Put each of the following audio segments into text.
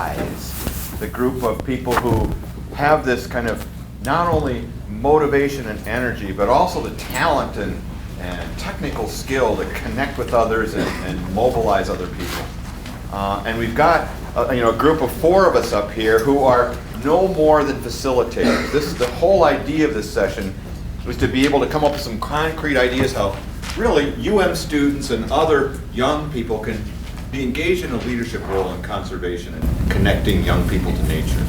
rise the group of people who have this kind of not only motivation and energy, but also the talent and technical skill to connect with others and mobilize other people. And we've got a group of 4 of us up here who are no more than facilitators. The whole idea of this session was to be able to come up with some concrete ideas how really UM students and other young people can be engaged in a leadership role in conservation and connecting young people to nature.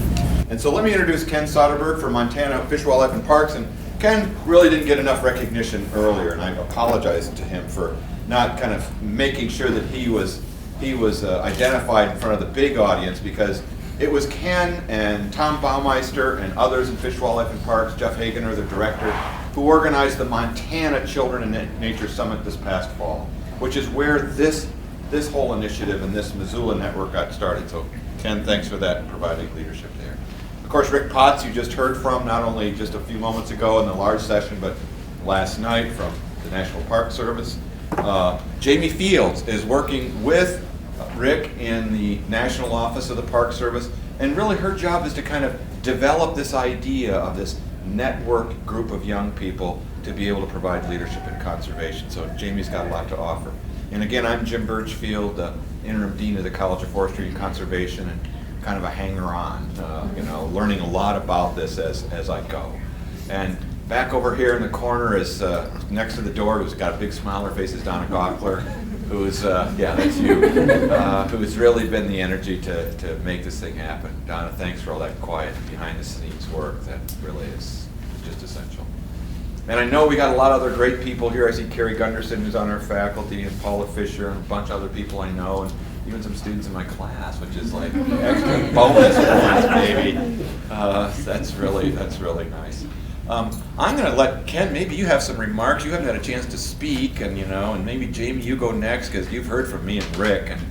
And so let me introduce Ken Soderberg from Montana Fish, Wildlife, and Parks. And Ken really didn't get enough recognition earlier, and I apologize to him for not kind of making sure that he was identified in front of the big audience, because it was Ken and Tom Baumeister and others in Fish, Wildlife, and Parks, Jeff Hagener, the director, who organized the Montana Children in Nature Summit this past fall, which is where this whole initiative and this Missoula network got started. So Ken, thanks for that and providing leadership there. Of course, Rick Potts, you just heard from not only just a few moments ago in the large session, but last night from the National Park Service. Jamie Fields is working with Rick in the National Office of the Park Service, and really her job is to kind of develop this idea of this network group of young people to be able to provide leadership in conservation. So Jamie's got a lot to offer. And again, I'm Jim Birchfield, interim dean of the College of Forestry and Conservation, and kind of a hanger-on, learning a lot about this as I go. And back over here in the corner is next to the door, who's got a big smile on her face, is Donna Gockler, who's, that's you, who's really been the energy to make this thing happen. Donna, thanks for all that quiet behind-the-scenes work. That really is just essential. And I know we got a lot of other great people here. I see Carrie Gunderson, who's on our faculty, and Paula Fisher, and a bunch of other people I know, and even some students in my class, which is like extra bonus points, baby. That's really nice. I'm going to let Ken, maybe you have some remarks. You haven't had a chance to speak, and and maybe Jamie, you go next, because you've heard from me and Rick, and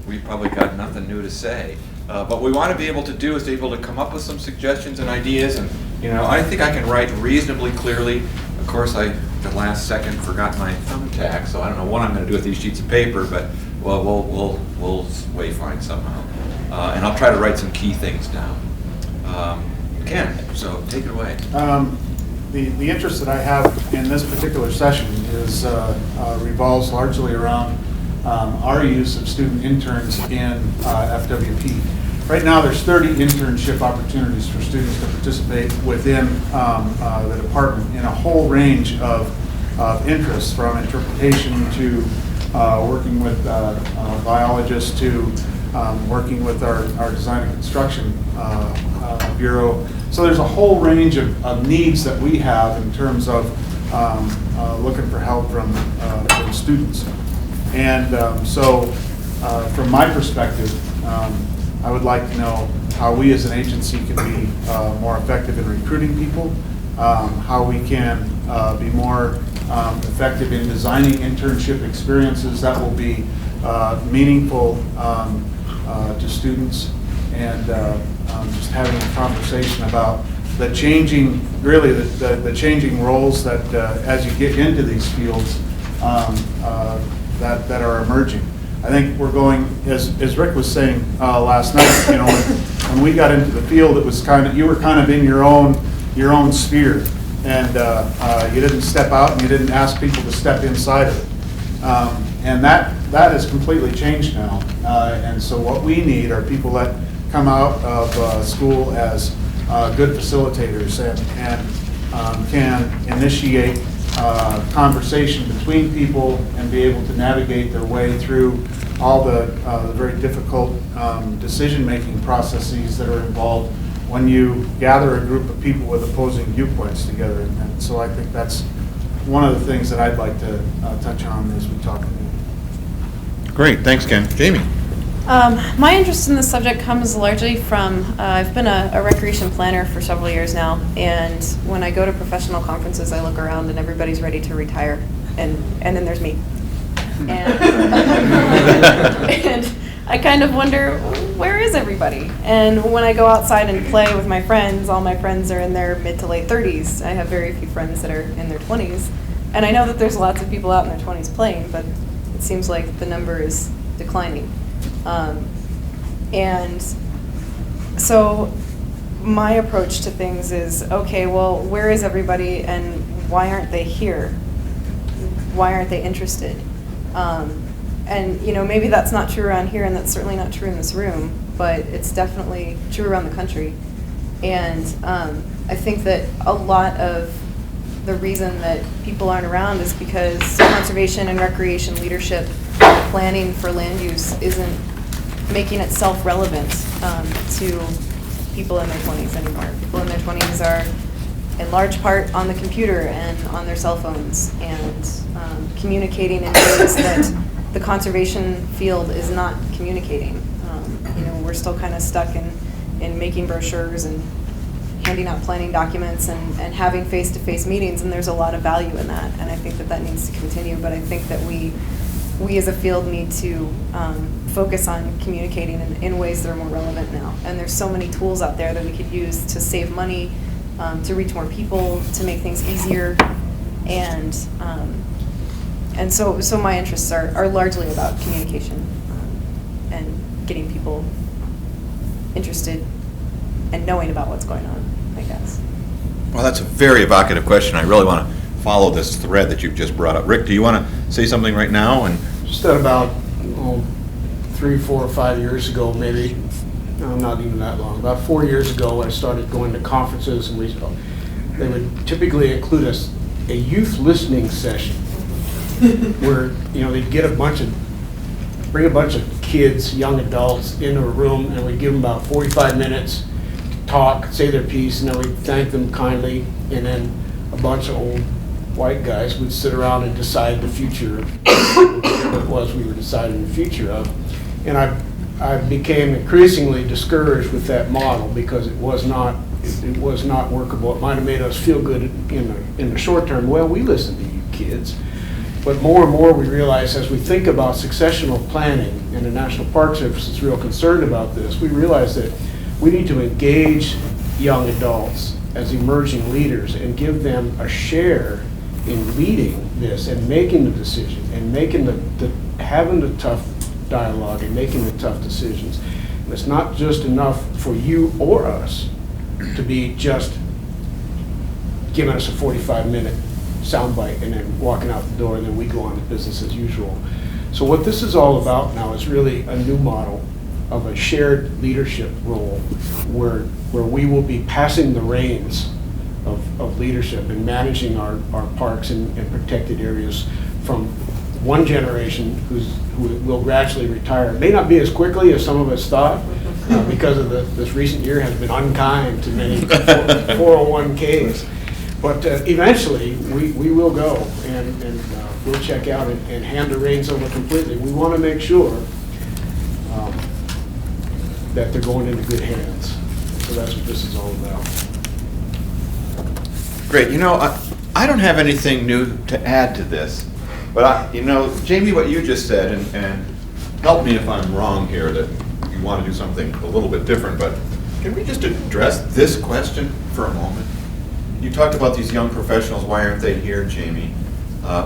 we've probably got nothing new to say. But we want to be able to do is to be able to come up with some suggestions and ideas, and I think I can write reasonably clearly. Of course, I, the last second, forgot my thumbtack, so I don't know what I'm going to do with these sheets of paper, but well, we'll wayfind somehow. And I'll try to write some key things down. Ken, so take it away. The interest that I have in this particular session is revolves largely around our use of student interns in FWP. Right now, there's 30 internship opportunities for students to participate within the department in a whole range of interests, from interpretation to working with biologists to working with our design and construction bureau. So there's a whole range of needs that we have in terms of looking for help from students. And so from my perspective, I would like to know how we as an agency can be more effective in recruiting people, how we can be more effective in designing internship experiences that will be meaningful to students, and just having a conversation about the changing, really the changing roles that as you get into these fields that are emerging. I think we're going, as Rick was saying last night, when we got into the field, it was you were kind of in your own sphere, and you didn't step out and you didn't ask people to step inside of it. And that has completely changed now. And so what we need are people that come out of school as good facilitators and can initiate conversation between people and be able to navigate their way through all the very difficult decision-making processes that are involved when you gather a group of people with opposing viewpoints together. And so I think that's one of the things that I'd like to touch on as we talk about it. Great, thanks, Ken. Jamie. My interest in this subject comes largely from, I've been a recreation planner for several years now, and when I go to professional conferences, I look around and everybody's ready to retire, and then there's me. And, and I kind of wonder, where is everybody? And when I go outside and play with my friends, all my friends are in their mid to late 30s. I have very few friends that are in their 20s. And I know that there's lots of people out in their 20s playing, but it seems like the number is declining. And So my approach to things is, okay, well, where is everybody and why aren't they here? Why aren't they interested? And maybe that's not true around here, and that's certainly not true in this room, but it's definitely true around the country. And I think that a lot of the reason that people aren't around is because conservation and recreation leadership planning for land use isn't making itself relevant to people in their 20s anymore. People in their 20s are in large part on the computer and on their cell phones and communicating in ways that the conservation field is not communicating. We're still kind of stuck in making brochures and handing out planning documents and having face-to-face meetings, and there's a lot of value in that, and I think that needs to continue, but I think that we as a field need to focus on communicating in ways that are more relevant now. And there's so many tools out there that we could use to save money, to reach more people, to make things easier. And so my interests are largely about communication and getting people interested and knowing about what's going on, I guess. Well, that's a very evocative question. I really want to follow this thread that you've just brought up. Rick, do you want to say something right now? And just about 3, 4, or 5 years ago, maybe, no, not even that long, about 4 years ago, I started going to conferences, and they would typically include a youth listening session where they'd bring a bunch of kids, young adults, into a room, and we'd give them about 45 minutes to talk, say their piece, and then we'd thank them kindly, and then a bunch of old white guys would sit around and decide the future of whatever it was we were deciding the future of. And I became increasingly discouraged with that model because it was not workable. It might have made us feel good in the short term. Well, we listen to you kids. But more and more we realize as we think about successional planning, and the National Park Service is real concerned about this, we realize that we need to engage young adults as emerging leaders and give them a share in leading this and making the decision and making having the tough dialogue and making the tough decisions. And it's not just enough for you or us to be just giving us a 45-minute soundbite and then walking out the door, and then we go on to business as usual. So what this is all about now is really a new model of a shared leadership role where we will be passing the reins of leadership and managing our parks and protected areas from one generation who will gradually retire. It may not be as quickly as some of us thought because of this recent year has been unkind to many 401ks. But eventually, we will go and we'll check out and hand the reins over completely. We want to make sure that they're going into good hands. So that's what this is all about. great. I don't have anything new to add to this, but Jamie, what you just said, and help me if I'm wrong here, that you want to do something a little bit different, but can we just address this question for a moment? You talked about these young professionals, why aren't they here, Jamie?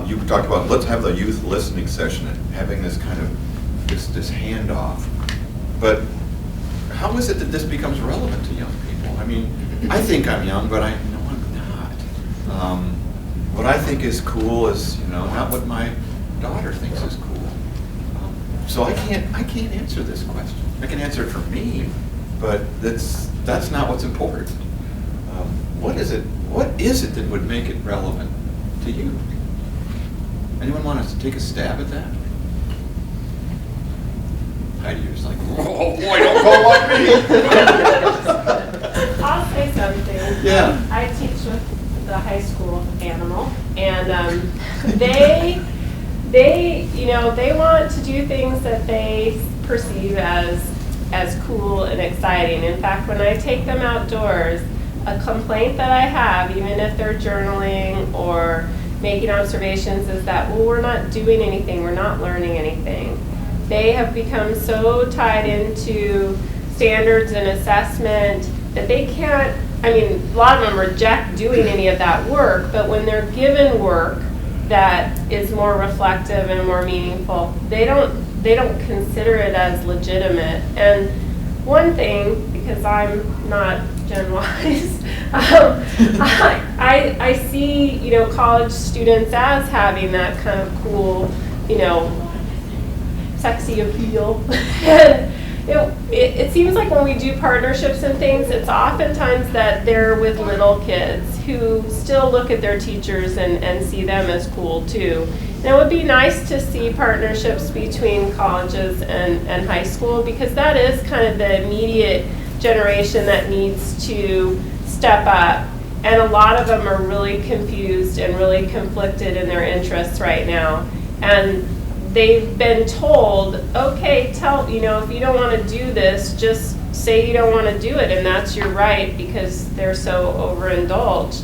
You talked about let's have the youth listening session and having this kind of this handoff. But how is it that this becomes relevant to young people? I mean, I think I'm young, but I know I'm not. What I think is cool is not what my daughter thinks is cool. So I can't answer this question. I can answer it for me, but that's not what's important. What is it that would make it relevant to you? Anyone want to take a stab at that? Heidi, you're just like, oh boy, don't go like me. I'll say something. Yeah. I teach with the high school animal, and they want to do things that they perceive as cool and exciting. In fact, when I take them outdoors, a complaint that I have, even if they're journaling or making observations, is that, well, we're not doing anything, we're not learning anything. They have become so tied into standards and assessment that they can't, a lot of them reject doing any of that work, but when they're given work that is more reflective and more meaningful, they don't consider it as legitimate. And one thing, because I'm not Gen Wise, I see, college students as having that kind of cool, sexy appeal. And it seems like when we do partnerships and things, it's oftentimes that they're with little kids who still look at their teachers and see them as cool too. And it would be nice to see partnerships between colleges and high school, because that is kind of the immediate generation that needs to step up. And a lot of them are really confused and really conflicted in their interests right now. And they've been told, okay, if you don't want to do this, just say you don't want to do it, and that's your right, because they're so overindulged.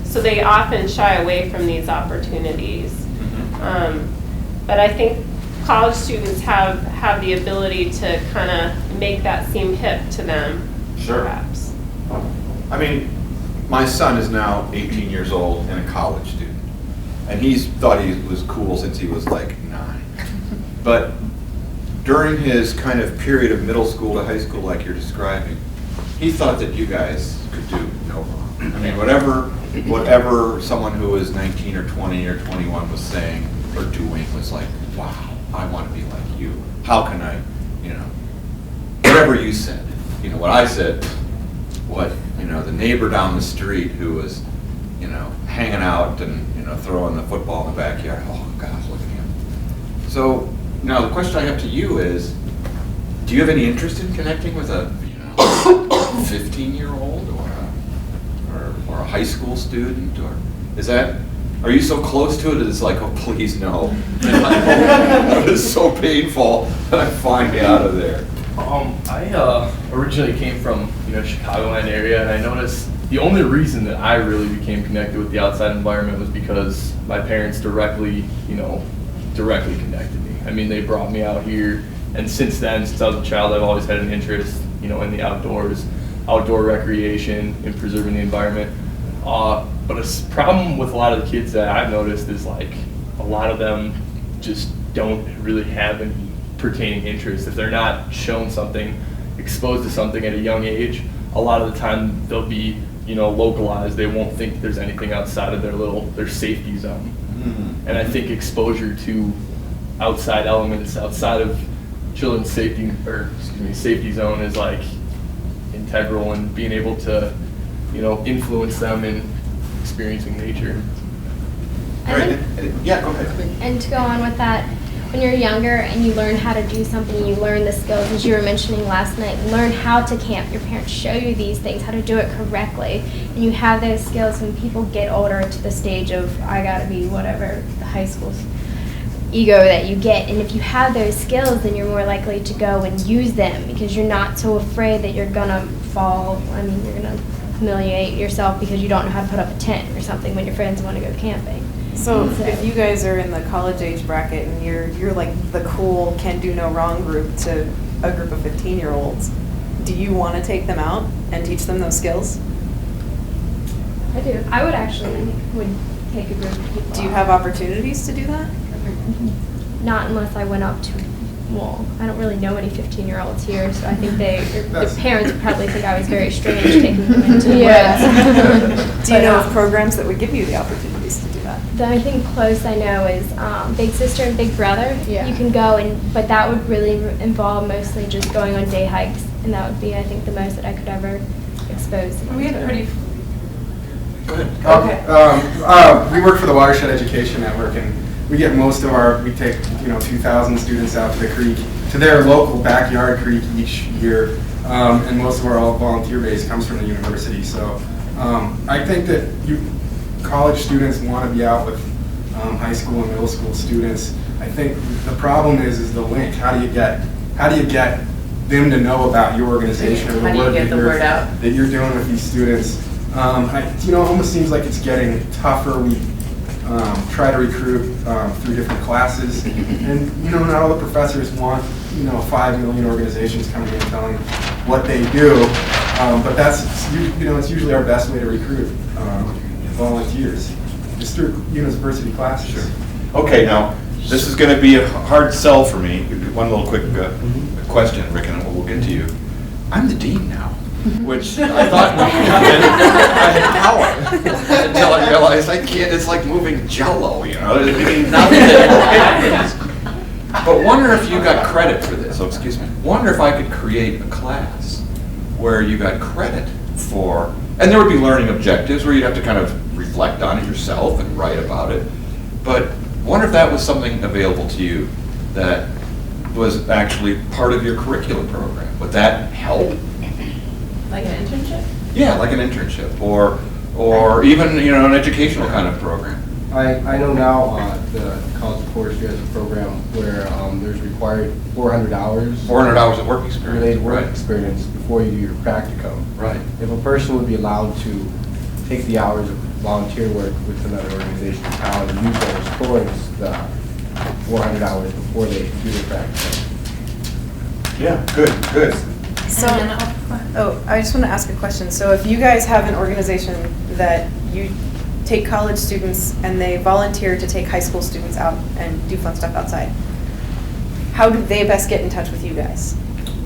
So they often shy away from these opportunities. But I think college students have the ability to kind of make that seem hip to them, Sure. perhaps. I mean, my son is now 18 years old and a college student. And he's thought he was cool since he was like 9. But during his kind of period of middle school to high school, like you're describing, he thought that you guys could do no wrong. I mean, whatever someone who was 19 or 20 or 21 was saying or doing was like, wow, I want to be like you. How can I, whatever you said. What I said, the neighbor down the street who was, hanging out and, throwing the football in the backyard. Oh, gosh, look at him. So, now the question I have to you is, do you have any interest in connecting with a 15-year-old or a high school student, or are you so close to it it's like, oh, please no. It's so painful that I find you out of there. I originally came from Chicagoland area, and I noticed the only reason that I really became connected with the outside environment was because my parents directly connected me. I mean, they brought me out here, and since I was a child, I've always had an interest, in the outdoors, outdoor recreation, and preserving the environment. But a problem with a lot of the kids that I've noticed is like a lot of them just don't really have any pertaining interest. If they're not shown something, exposed to something at a young age, a lot of the time they'll be localized. They won't think there's anything outside of their safety zone. Mm-hmm. And I think exposure to outside elements outside of children's safety zone is like integral in being able to influence them in experiencing nature. All right. Yeah, go ahead. And to go on with that, when you're younger and you learn how to do something, you learn the skills, as you were mentioning last night, you learn how to camp. Your parents show you these things, how to do it correctly. And you have those skills when people get older to the stage of, I gotta be whatever, the high school ego that you get. And if you have those skills, then you're more likely to go and use them, because you're not so afraid that you're gonna fall. I mean, you're gonna humiliate yourself because you don't know how to put up a tent or something when your friends want to go camping. So if you guys are in the college age bracket and you're like the cool can do no wrong group to a group of 15-year-olds, do you want to take them out and teach them those skills? I do. I would take a group of people. Do you have opportunities to do that? Not unless I went up to, I don't really know any 15-year-olds here, so I think their parents would probably think I was very strange taking them into the woods. Do you know of programs that would give you the opportunities to do that? The only thing close I know is Big Sister and Big Brother. Yeah. You can go, but that would really involve mostly just going on day hikes, and that would be, I think, the most that I could ever expose them We to. had pretty. Go ahead. We work for the Watershed Education Network, and we take 2,000 students out to the creek, to their local backyard creek each year, and most of our all volunteer base comes from the university. So I think that college students want to be out with high school and middle school students. I think the problem is the link. How do you get them to know about your organization and the work that you're doing with these students? It almost seems like it's getting tougher. We try to recruit through different classes, and not all the professors want 5 million organizations coming in telling what they do, but that's it's usually our best way to recruit volunteers, just through university classes. Sure. Okay, now this is going to be a hard sell for me. One little quick question, Rick, and we'll get to you. I'm the dean now, which I thought I had power until I realized I can't. It's like moving Jell-O, you know. But wonder if you got credit for this. Oh, excuse me. Wonder if I could create a class where you got credit for, and there would be learning objectives where you'd have to kind of reflect on it yourself and write about it. But wonder if that was something available to you that was actually part of your curriculum program. Would that help? Like an internship? Yeah, like an internship, or even, you know, an educational kind of program. I know now the College of Forestry has a program where there's required 400 hours. 400 hours of work experience. Related work Right. experience before you do your practicum. Right. If a person would be allowed to take the hours of volunteer work with another organization in town and use those towards the 400 hours before they do their practicum. Yeah, good. So, I just want to ask a question. So if you guys have an organization that you take college students and they volunteer to take high school students out and do fun stuff outside, how do they best get in touch with you guys?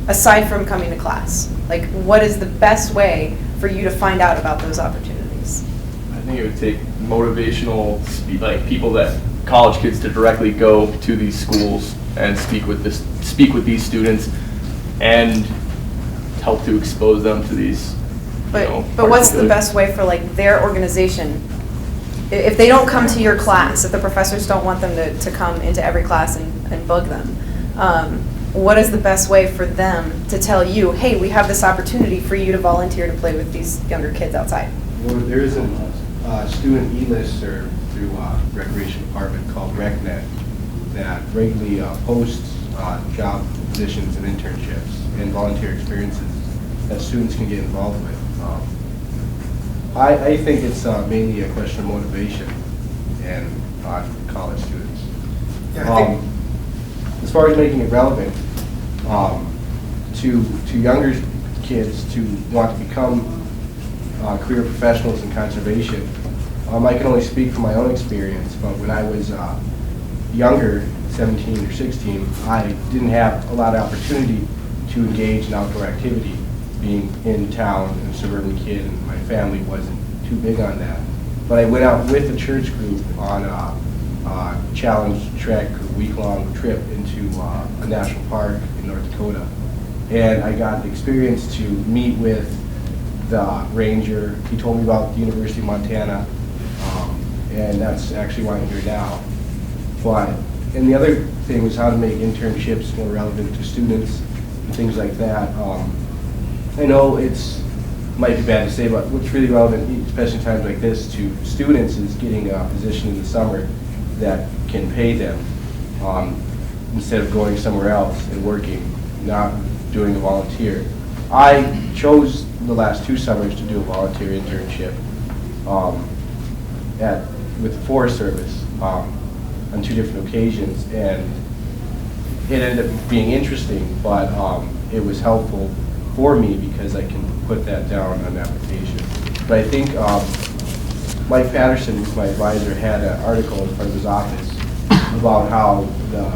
Aside from coming to class, like what is the best way for you to find out about those opportunities? I think it would take motivational, like people that college kids to directly go to these schools and speak with these students and help to expose them to these. But what's the best way for like their organization? If they don't come to your class, if the professors don't want them to come into every class and bug them, what is the best way for them to tell you, hey, we have this opportunity for you to volunteer to play with these younger kids outside? Well, there is a student e-listserv through Recreation Department called RecNet that regularly posts job positions and internships and volunteer experiences that students can get involved with. I think it's mainly a question of motivation and college students. Yeah, as far as making it relevant to younger kids to want to become career professionals in conservation, I can only speak from my own experience, but when I was younger, 17 or 16, I didn't have a lot of opportunity to engage in outdoor activity, being in town and a suburban kid, and my family wasn't too big on that. But I went out with a church group on a challenge trek, week-long trip into a national park in North Dakota. And I got the experience to meet with the ranger. He told me about the University of Montana, and that's actually why I'm here now. And the other thing was how to make internships more relevant to students and things like that. I know might be bad to say, but what's really relevant, especially in times like this, to students is getting a position in the summer that can pay them instead of going somewhere else and working, not doing a volunteer. I chose the last 2 summers to do a volunteer internship with the Forest Service on 2 different occasions, and it ended up being interesting, but it was helpful for me because I can put that down on an application. But I think Mike Patterson, who's my advisor, had an article in front of his office about how the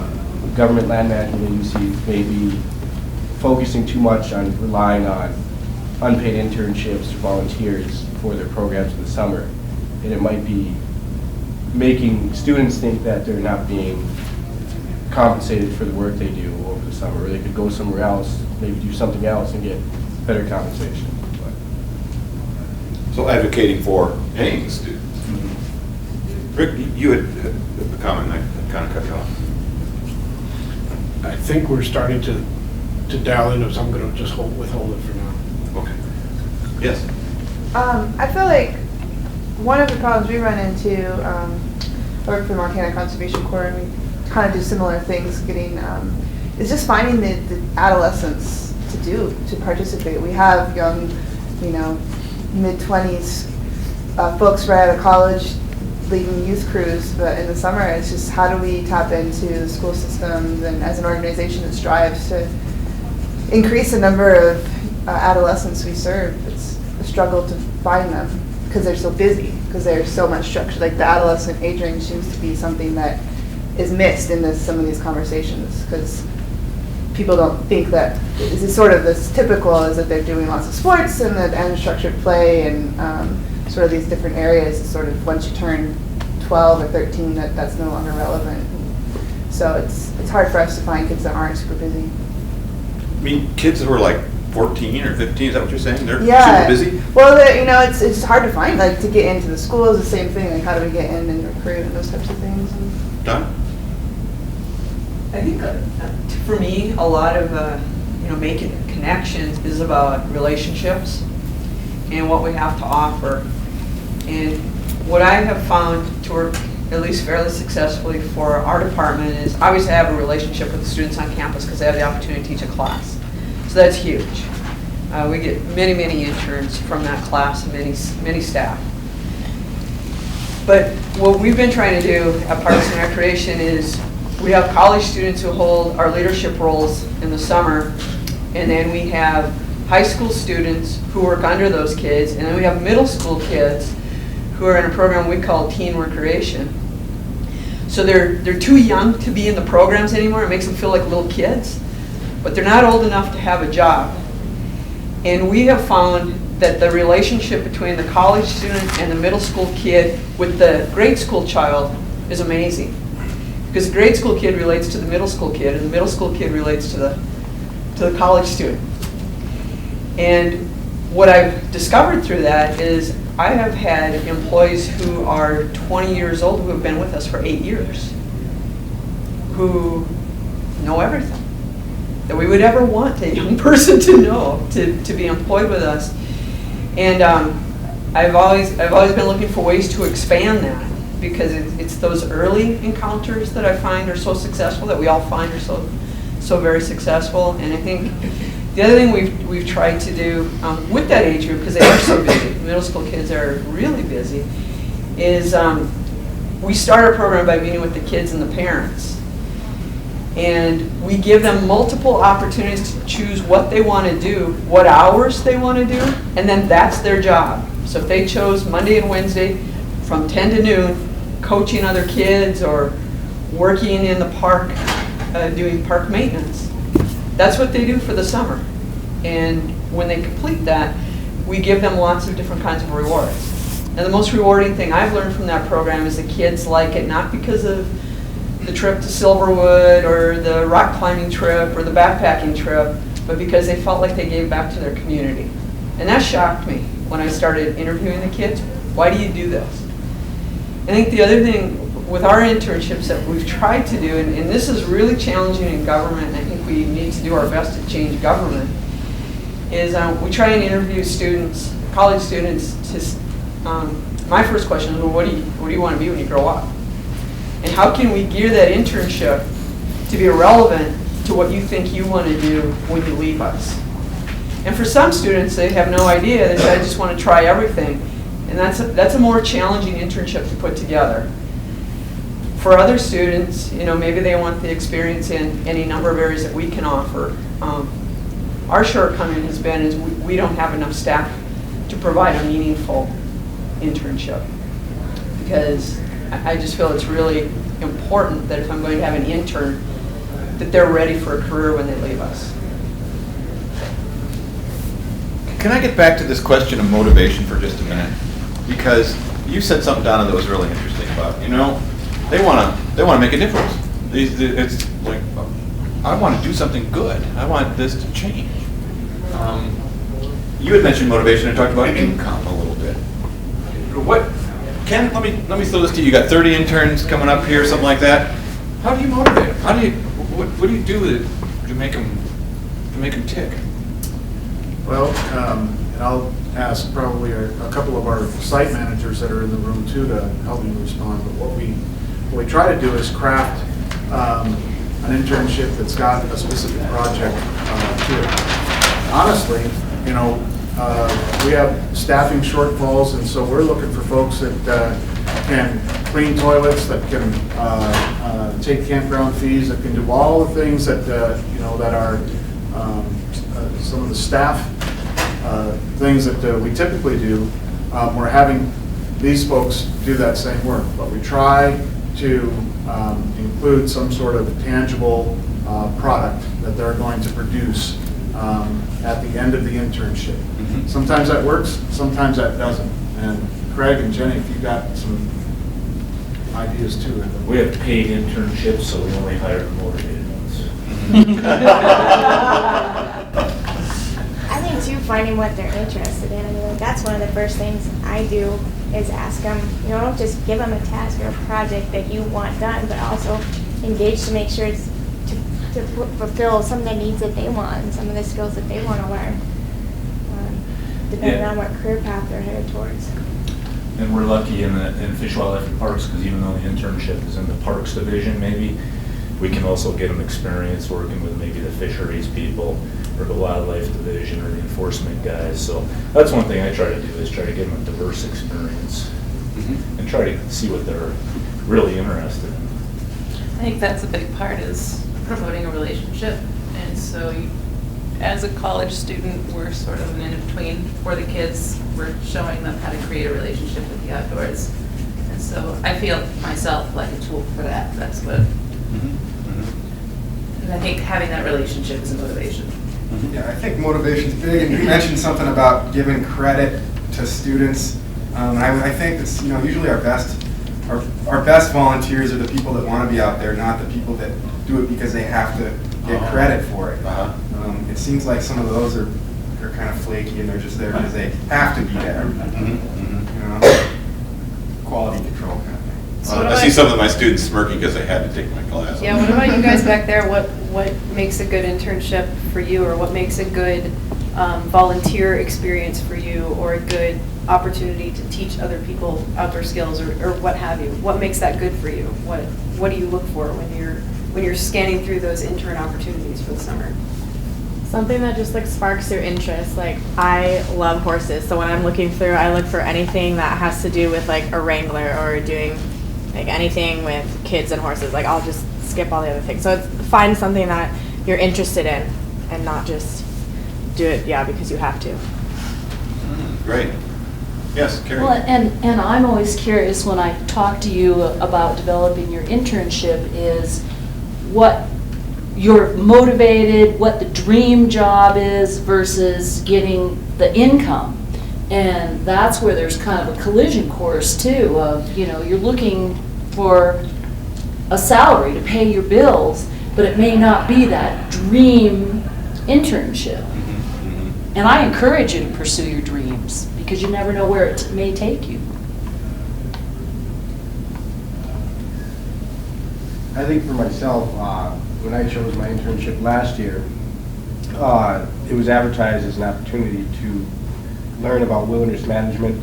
government land management agencies may be focusing too much on relying on unpaid internships or volunteers for their programs in the summer. And it might be making students think that they're not being compensated for the work they do over the summer, or they could go somewhere else, maybe do something else and get better compensation. So advocating for paying the students. Rick, you had a comment, I kind of cut you off. I think we're starting to dial into, so I'm going to just withhold it for now. Okay. Yes. I feel like one of the problems we run into, I work for the Montana Conservation Corps, and we kind of do similar things, is just finding the adolescents to participate. We have young, mid-20s folks right out of college leading youth crews, but in the summer it's just how do we tap into the school systems and as an organization that strives to increase the number of adolescents we serve. It's a struggle to find them because they're so busy, because there's so much structure. Like the adolescent age range seems to be something that is missed in some of these conversations, because people don't think that is sort of this typical is that they're doing lots of sports and structured play and sort of these different areas. Sort of once you turn 12 or 13, that's no longer relevant. So it's hard for us to find kids that aren't super busy. I mean, kids who are like 14 or 15, is that what you're saying? They're Yeah. super busy? Well, it's hard to find, like, to get into the schools, the same thing, like, how do we get in and recruit and those types of things. Don? I think for me, a lot of making connections is about relationships and what we have to offer. And what I have found to work at least fairly successfully for our department is obviously I have a relationship with the students on campus because I have the opportunity to teach a class. So that's huge. We get many, many interns from that class and many staff. But what we've been trying to do at Parks and Recreation is we have college students who hold our leadership roles in the summer, and then we have high school students who work under those kids, and then we have middle school kids who are in a program we call Teen Recreation. So they're too young to be in the programs anymore. It makes them feel like little kids, but they're not old enough to have a job. And we have found that the relationship between the college student and the middle school kid with the grade school child is amazing. Because the grade school kid relates to the middle school kid, and the middle school kid relates to the college student. And what I've discovered through that is I have had employees who are 20 years old who have been with us for 8 years, who know everything that we would ever want a young person to know, to be employed with us. And I've always been looking for ways to expand that, because it's those early encounters that I find are so successful, that we all find are so very successful. And I think the other thing we've tried to do with that age group, because they are so busy, middle school kids are really busy, is we start our program by meeting with the kids and the parents. And we give them multiple opportunities to choose what they want to do, what hours they want to do, and then that's their job. So if they chose Monday and Wednesday from 10 to noon, coaching other kids or working in the park, doing park maintenance, that's what they do for the summer. And when they complete that, we give them lots of different kinds of rewards. And the most rewarding thing I've learned from that program is the kids like it not because of the trip to Silverwood or the rock climbing trip or the backpacking trip, but because they felt like they gave back to their community. And that shocked me when I started interviewing the kids. Why do you do this? I think the other thing with our internships that we've tried to do, and this is really challenging in government, and I think we need to do our best to change government, is we try and interview students, college students. My first question is, well, what do you want to be when you grow up? And how can we gear that internship to be relevant to what you think you want to do when you leave us? And for some students, they have no idea. They say, I just want to try everything. And that's a more challenging internship to put together. For other students, maybe they want the experience in any number of areas that we can offer. Our shortcoming has been is we don't have enough staff to provide a meaningful internship, because I just feel it's really important that if I'm going to have an intern, that they're ready for a career when they leave us. Can I get back to this question of motivation for just a minute? Because you said something, Donna, that was really interesting about, they want to make a difference. It's like, I want to do something good. I want this to change. You had mentioned motivation and talked about income a little bit. Ken, let me throw this to you. You got 30 interns coming up here, something like that. How do you motivate them? What do you do to make them tick? Well, and I'll ask probably a couple of our site managers that are in the room too to help me respond. But what we try to do is craft an internship that's got a specific project to it. Honestly, we have staffing shortfalls, and so we're looking for folks that can clean toilets, that can take campground fees, that can do all the things that that are some of the staff things that we typically do. We're having these folks do that same work, but we try to include some sort of tangible product that they're going to produce at the end of the internship. Mhm. Sometimes that works, sometimes that doesn't. And Craig and Jenny, if you got some ideas too. We have paid internships, so we only hire the motivated ones. I think too, finding what they're interested in. I mean, like, that's one of the first things I do is ask them, you know, don't just give them a task or a project that you want done, but also engage to make sure it's to fulfill some of the needs that they want and some of the skills that they want to learn, depending on what career path they're headed towards. And we're lucky in Fish, Wildlife, and Parks, because even though the internship is in the Parks Division, maybe, we can also get them experience working with maybe the fisheries people, or the Wildlife Division, or the enforcement guys. So that's one thing I try to do, is try to give them a diverse experience, and try to see what they're really interested in. I think that's a big part, is promoting a relationship. And so as a college student, we're sort of an in-between for the kids. We're showing them how to create a relationship with the outdoors. And so I feel myself like a tool for that. That's what, and I think having that relationship is a motivation. Yeah, I think motivation's big, and you mentioned something about giving credit to students. I think that's, you know, usually our best volunteers are the people that want to be out there, not the people that do it because they have to get credit for it. It seems like some of those are kind of flaky, and they're just there because they have to be there. You know, quality control kind of thing. So I see some of my students smirking because they had to take my class. Yeah, what about you guys back there? What makes a good internship for you, or what makes a good volunteer experience for you, or a good opportunity to teach other people outdoor skills, or what have you? What makes that good for you? What do you look for when you're scanning through those intern opportunities for the summer? Something that just like sparks your interest. Like, I love horses, so when I'm looking through, I look for anything that has to do with like a wrangler or doing like anything with kids and horses. Like, I'll just skip all the other things. So find something that you're interested in and not just do it, because you have to. Great. Yes, Carrie. Well, and I'm always curious when I talk to you about developing your internship is what you're motivated, what the dream job is versus getting the income. And that's where there's kind of a collision course too of, you know, you're looking for a salary to pay your bills, but it may not be that dream internship. And I encourage you to pursue your dreams because you never know where it may take you. I think for myself, when I chose my internship last year, it was advertised as an opportunity to learn about wilderness management,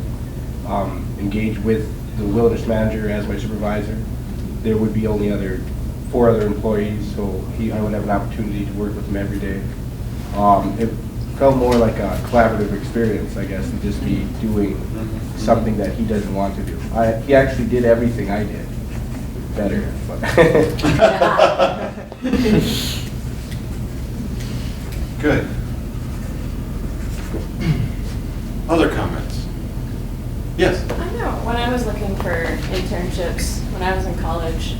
engage with the wilderness manager as my supervisor. There would be only 4 other employees, so I would have an opportunity to work with him every day. It felt more like a collaborative experience, I guess, than just me doing something that he doesn't want to do. He actually did everything I did better. But Good. Other comments? Yes? I know, when I was looking for internships, when I was in college,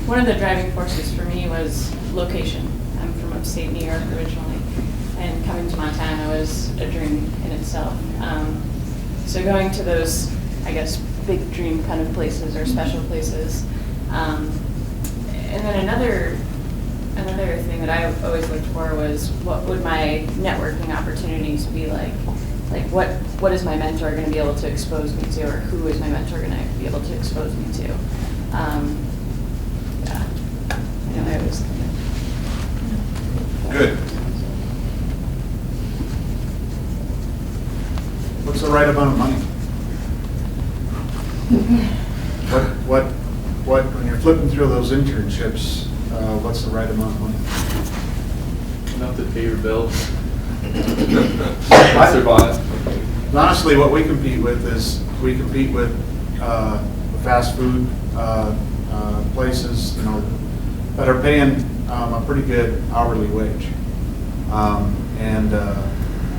one of the driving forces for me was location. I'm from upstate New York originally, and coming to Montana was a dream in itself. So going to those, I guess, big dream kind of places or special places. And then another thing that I always looked for was what would my networking opportunities be like? Like what is my mentor going to be able to expose me to, or who is my mentor going to be able to expose me to? I always. Good. What's the right amount of money? What when you're flipping through those internships, what's the right amount of money? Enough to pay your bills. Survive. Honestly, what we compete with is fast food places, that are paying a pretty good hourly wage, and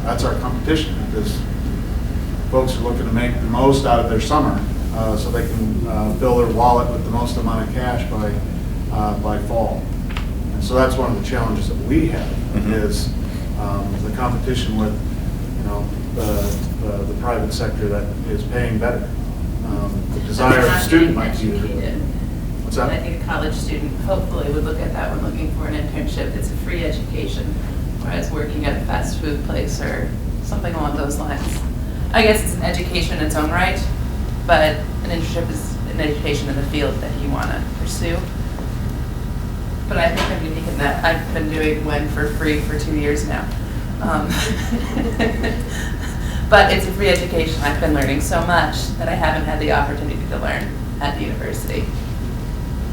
that's our competition because folks are looking to make the most out of their summer so they can fill their wallet with the most amount of cash by fall. And so that's one of the challenges that we have, Mhm. is the competition with, the private sector that is paying better. The desire of the student might be. What's that? I think a college student hopefully would look at that when looking for an internship. It's a free education, whereas working at a fast food place or something along those lines. I guess it's an education in its own right, but an internship is an education in the field that you want to pursue. But I think I'm unique in that I've been doing one for free for 2 years now. But it's a free education. I've been learning so much that I haven't had the opportunity to learn at the university.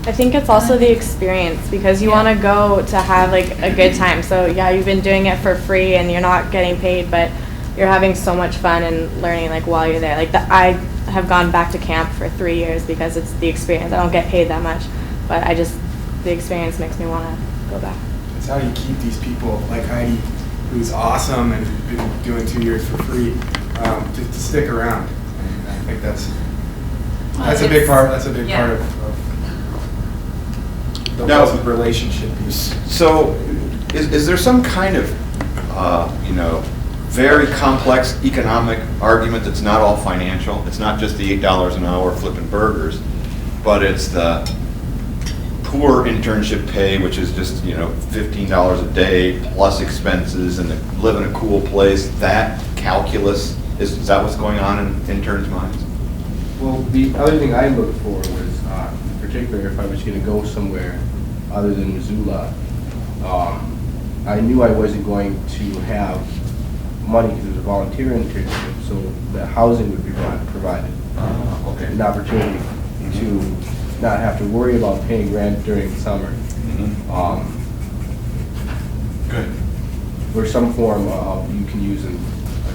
I think it's also the experience, because you want to go to have like a good time. So yeah, you've been doing it for free and you're not getting paid, but you're having so much fun and learning like while you're there. Like I have gone back to camp for 3 years because it's the experience. I don't get paid that much, but the experience makes me want to go back. It's how you keep these people like Heidi, who's awesome and been doing 2 years for free, to stick around. And I think that's a big part. That's a big part of the Now, relationship piece. So, is there some kind of, very complex economic argument that's not all financial? It's not just the $8 an hour flipping burgers, but it's the poor internship pay, which is just, $15 a day plus expenses and live in a cool place. That calculus, is that what's going on in interns' minds? Well, the other thing I looked for was, particularly if I was going to go somewhere other than Missoula, I knew I wasn't going to have money because it was a volunteer internship, so the housing would be provided. Okay. An opportunity to not have to worry about paying rent during the summer. Good. Or some form of, you can use a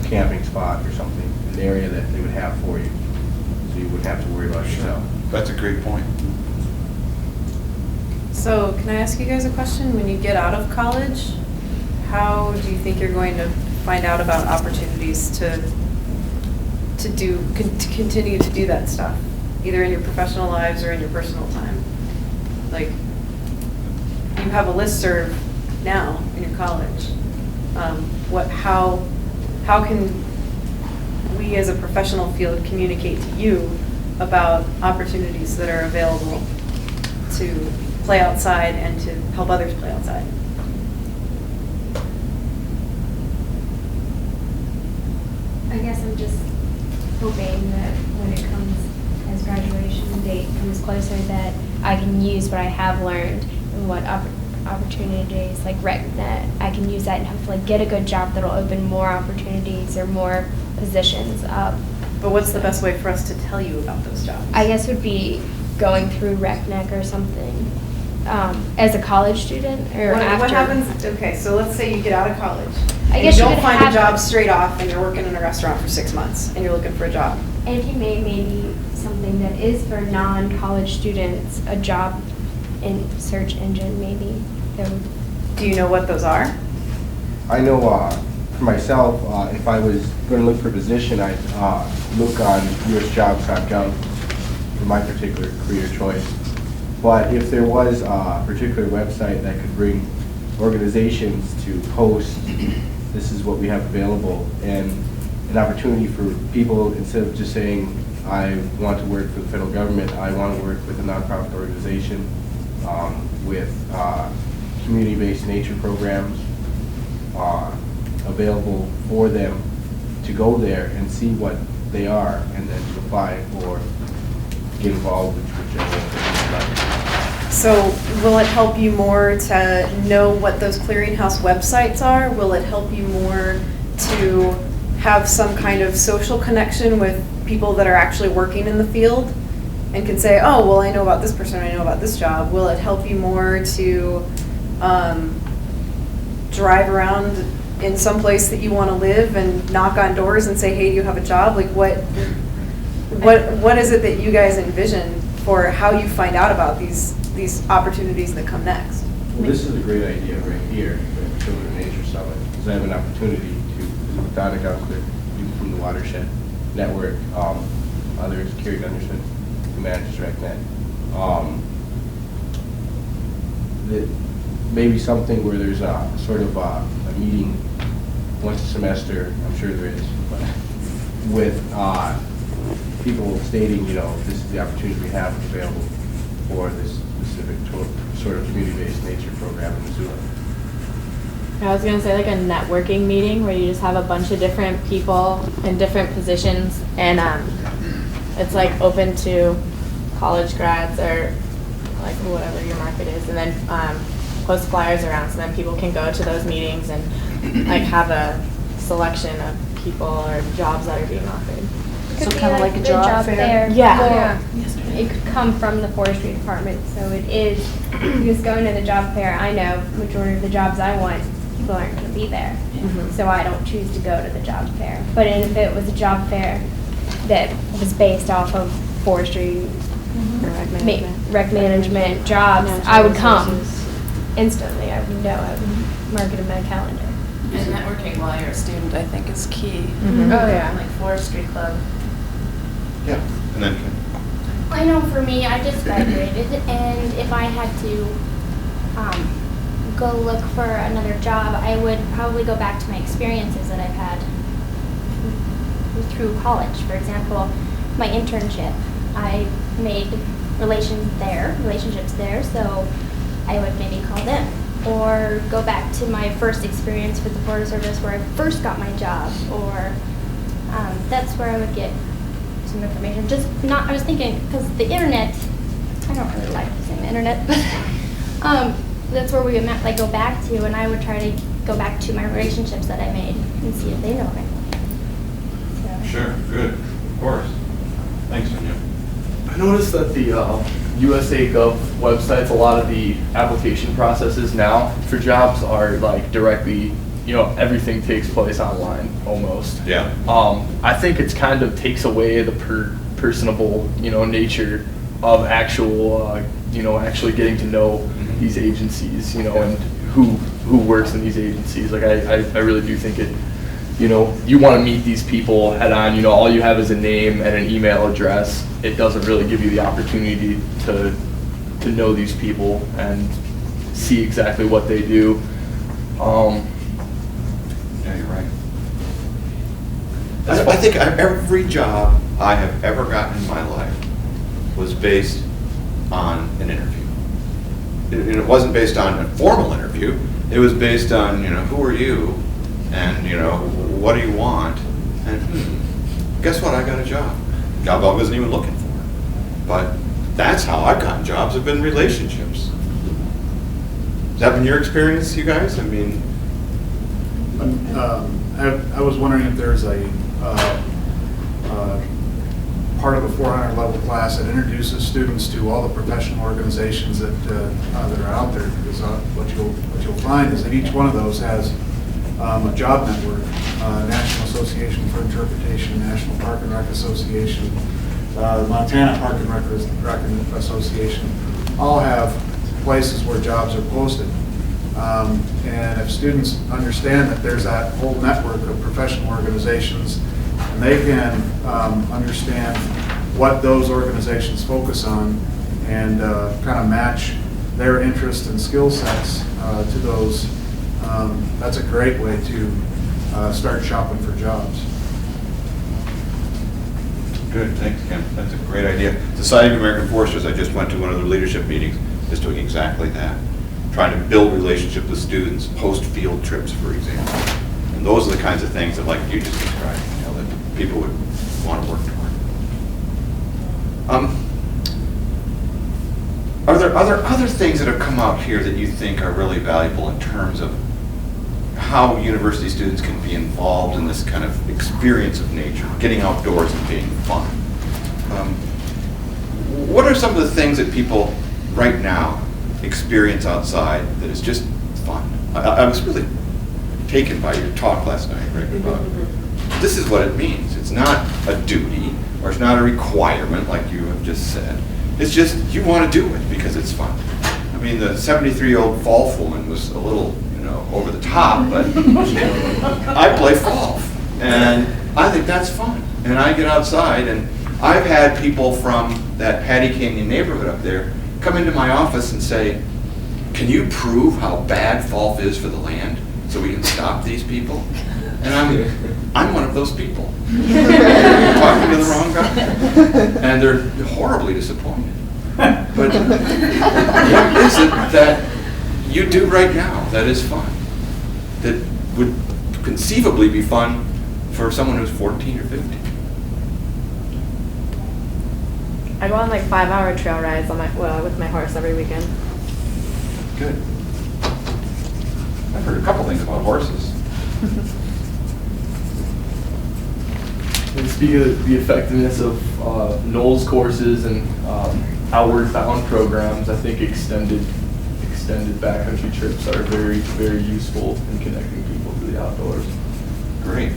camping spot or something, an area that they would have for you, so you wouldn't have to worry about yourself. That's a great point. So can I ask you guys a question? When you get out of college, how do you think you're going to find out about opportunities to continue to do that stuff, either in your professional lives or in your personal time? Like, you have a listserv now in your college. How can we as a professional field communicate to you about opportunities that are available to play outside and to help others play outside? I guess I'm just hoping that when it comes, as graduation date comes closer, that I can use what I have learned and what opportunities like RecNet, I can use that and hopefully get a good job that'll open more opportunities or more positions up. But what's the best way for us to tell you about those jobs? I guess would be going through RecNet or something. As a college student or after. What happens, okay, so let's say you get out of college. I and guess you you don't could find have a job straight off and you're working in a restaurant for 6 months and you're looking for a job. And if you made maybe something that is for non-college students, a job in search engine maybe. Do you know what those are? I know for myself, if I was going to look for a position, I'd look on USJobs.gov for my particular career choice. But if there was a particular website that could bring organizations to post, this is what we have available, and an opportunity for people, instead of just saying, I want to work for the federal government, I want to work with a nonprofit organization with community-based nature programs available for them to go there and see what they are, and then to apply or get involved with whichever. So will it help you more to know what those clearinghouse websites are? Will it help you more to have some kind of social connection with people that are actually working in the field and can say, oh, well, I know about this person, I know about this job? Will it help you more to drive around in some place that you want to live and knock on doors and say, hey, do you have a job? Like what is it that you guys envision for how you find out about these opportunities that come next? Well, this is a great idea right here, the Children Nature Summit, because I have an opportunity to visit with Donna Gunther, people from the Watershed Network, others, Carrie Gunderson, who manages RecNet. maybe something where there's a sort of a meeting once a semester, I'm sure there is, but with people stating, this is the opportunity we have available for this specific sort of community-based nature program in Missoula. I was gonna say like a networking meeting where you just have a bunch of different people in different positions, and it's like open to college grads or like whatever your market is, and then post flyers around so then people can go to those meetings and like have a selection of people or jobs that are being offered. It could So be kind of like a the job fair? Yeah. It could come from the forestry department, so it is, just going to the job fair, I know majority of the jobs I want, people aren't gonna be there. So I don't choose to go to the job fair. But if it was a job fair that was based off of forestry, rec management jobs, I would come instantly. I would know, I would mark it in my calendar. And networking while you're a student, I think, is key. Oh, yeah. Like forestry club. Yeah, and then I know for me, I just graduated, and if I had to go look for another job, I would probably go back to my experiences that I've had through college. For example, my internship, I made relationships there, so I would maybe call them. Or go back to my first experience with the Forest Service where I first got my job, or that's where I would get some information. I was thinking, because the internet, I don't really like using the internet, but that's where we would like go back to, and I would try to go back to my relationships that I made and see if they know of anything. So. Sure, good, of course. Thanks, Sonia. I noticed that the USA Gov websites, a lot of the application processes now for jobs are like directly, everything takes place online almost. Yeah. I think it's kind of takes away the personable, nature of actual, actually getting to know these agencies, and who works in these agencies. Like I really do think it, you want to meet these people head on. All you have is a name and an email address. It doesn't really give you the opportunity to know these people and see exactly what they do. Yeah, you're right. I think every job I have ever gotten in my life was based on an interview. It wasn't based on a formal interview. It was based on, who are you? And, what do you want? And guess what? I got a job. Job I wasn't even looking for. But that's how I've gotten jobs, have been relationships. Has that been your experience, you guys? I mean, I was wondering if there's a part of a 400 level class that introduces students to all the professional organizations that are out there. Because what you'll find is that each one of those has a job network, National Association for Interpretation, National Park and Rec Association, Montana Park and Rec Association, all have places where jobs are posted. And if students understand that there's that whole network of professional organizations, and they can understand what those organizations focus on and kind of match their interests and skill sets to those, that's a great way to start shopping for jobs. good, thanks, Ken. That's a great idea. Society of American Foresters, I just went to one of their leadership meetings, is doing exactly that. Trying to build relationships with students, post field trips, for example. And those are the kinds of things that, like you just described, that people would want to work toward. Are there other things that have come out here that you think are really valuable in terms of how university students can be involved in this kind of experience of nature, getting outdoors and being fun? What are some of the things that people right now experience outside that is just fun? I was really taken by your talk last night, Rick, about this is what it means. It's not a duty or it's not a requirement like you have just said. It's just you want to do it because it's fun. I mean, the 73-year-old golf woman was a little, over the top, but I play golf, and I think that's fun. And I get outside, and I've had people from that Patty Canyon neighborhood up there come into my office and say, can you prove how bad FALF is for the land so we can stop these people? And I'm one of those people. You're talking to the wrong guy. And they're horribly disappointed. But what is it that you do right now that is fun? That would conceivably be fun for someone who's 14 or 15? I go on like 5-hour trail rides on with my horse every weekend. Good. I've heard a couple things about horses. And speaking of the effectiveness of NOLS courses and outward bound programs, I think extended backcountry trips are very, very useful in connecting people to the outdoors. Great.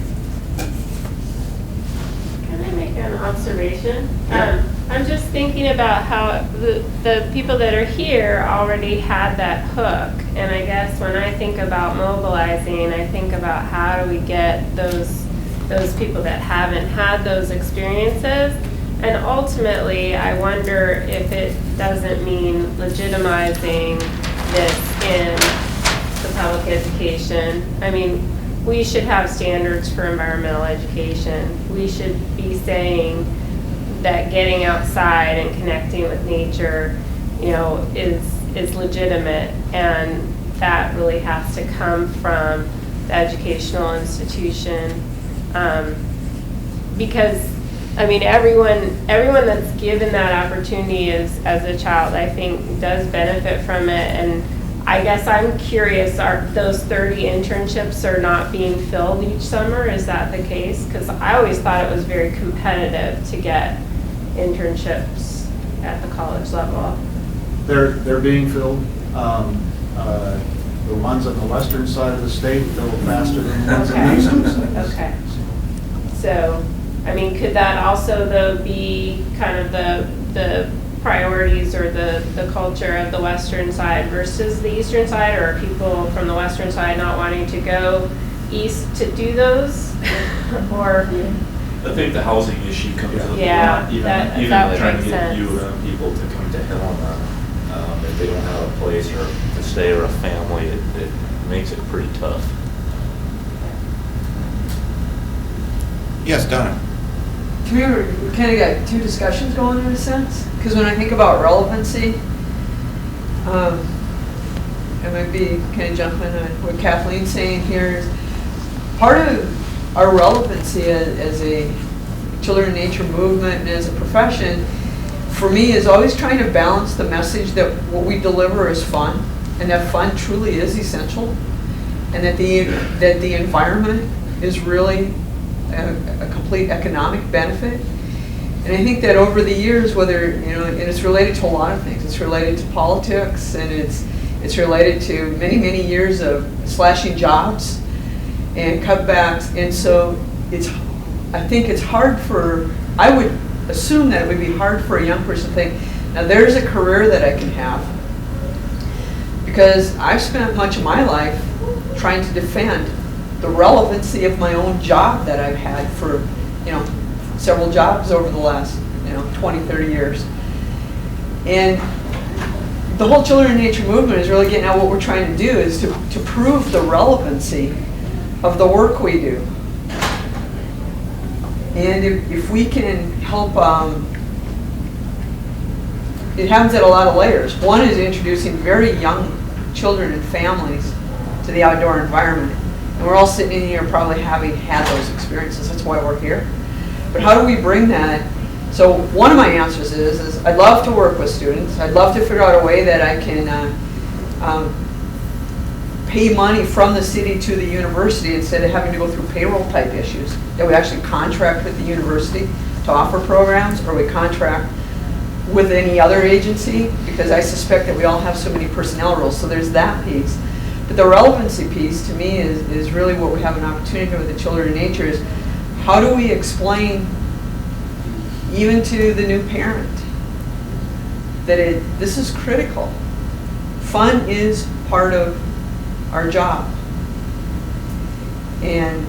Can I make an observation? I'm just thinking about how the people that are here already had that hook. And I guess when I think about mobilizing, I think about how do we get those people that haven't had those experiences. And ultimately, I wonder if it doesn't mean legitimizing this in the public education. I mean, we should have standards for environmental education. We should be saying that getting outside and connecting with nature, is legitimate, and that really has to come from the educational institution. Because I mean, everyone that's given that opportunity as a child, I think, does benefit from it. And I guess I'm curious, are those 30 internships are not being filled each summer? Is that the case? Because I always thought it was very competitive to get internships at the college level. They're being filled. The ones on the western side of the state fill faster than the ones on the eastern side. Okay. So, I mean, could that also, though, be kind of the priorities or the culture of the western side versus the eastern side, or are people from the western side not wanting to go east to do those? Or I think the housing issue comes up. Yeah, even that would trying make to get sense. U of M people to come to Helena, if they don't have a place or to stay or a family, it makes it pretty tough. Yes, Donna. To me, we kind of got two discussions going in a sense. Because when I think about relevancy, and maybe kind of jumping on what Kathleen's saying here, is part of our relevancy as a children in nature movement and as a profession, for me, is always trying to balance the message that what we deliver is fun, and that fun truly is essential, and that the environment is really a complete economic benefit. And I think that over the years, whether, and it's related to a lot of things. It's related to politics, and it's related to many, many years of slashing jobs and cutbacks. And so I think it's hard I would assume that it would be hard for a young person to think, now there's a career that I can have. Because I've spent much of my life trying to defend the relevancy of my own job that I've had for, several jobs over the last, 20, 30 years. And the whole Children in Nature movement is really getting at what we're trying to do is to prove the relevancy of the work we do. And if we can help, it happens at a lot of layers. One is introducing very young children and families to the outdoor environment. And we're all sitting in here probably having had those experiences. That's why we're here. But how do we bring that? So one of my answers is I'd love to work with students. I'd love to figure out a way that I can pay money from the city to the university instead of having to go through payroll type issues. That we actually contract with the university to offer programs, or we contract with any other agency, because I suspect that we all have so many personnel roles. So there's that piece. But the relevancy piece to me is really what we have an opportunity with the Children in Nature is how do we explain even to the new parent that this is critical. Fun is part of our job. And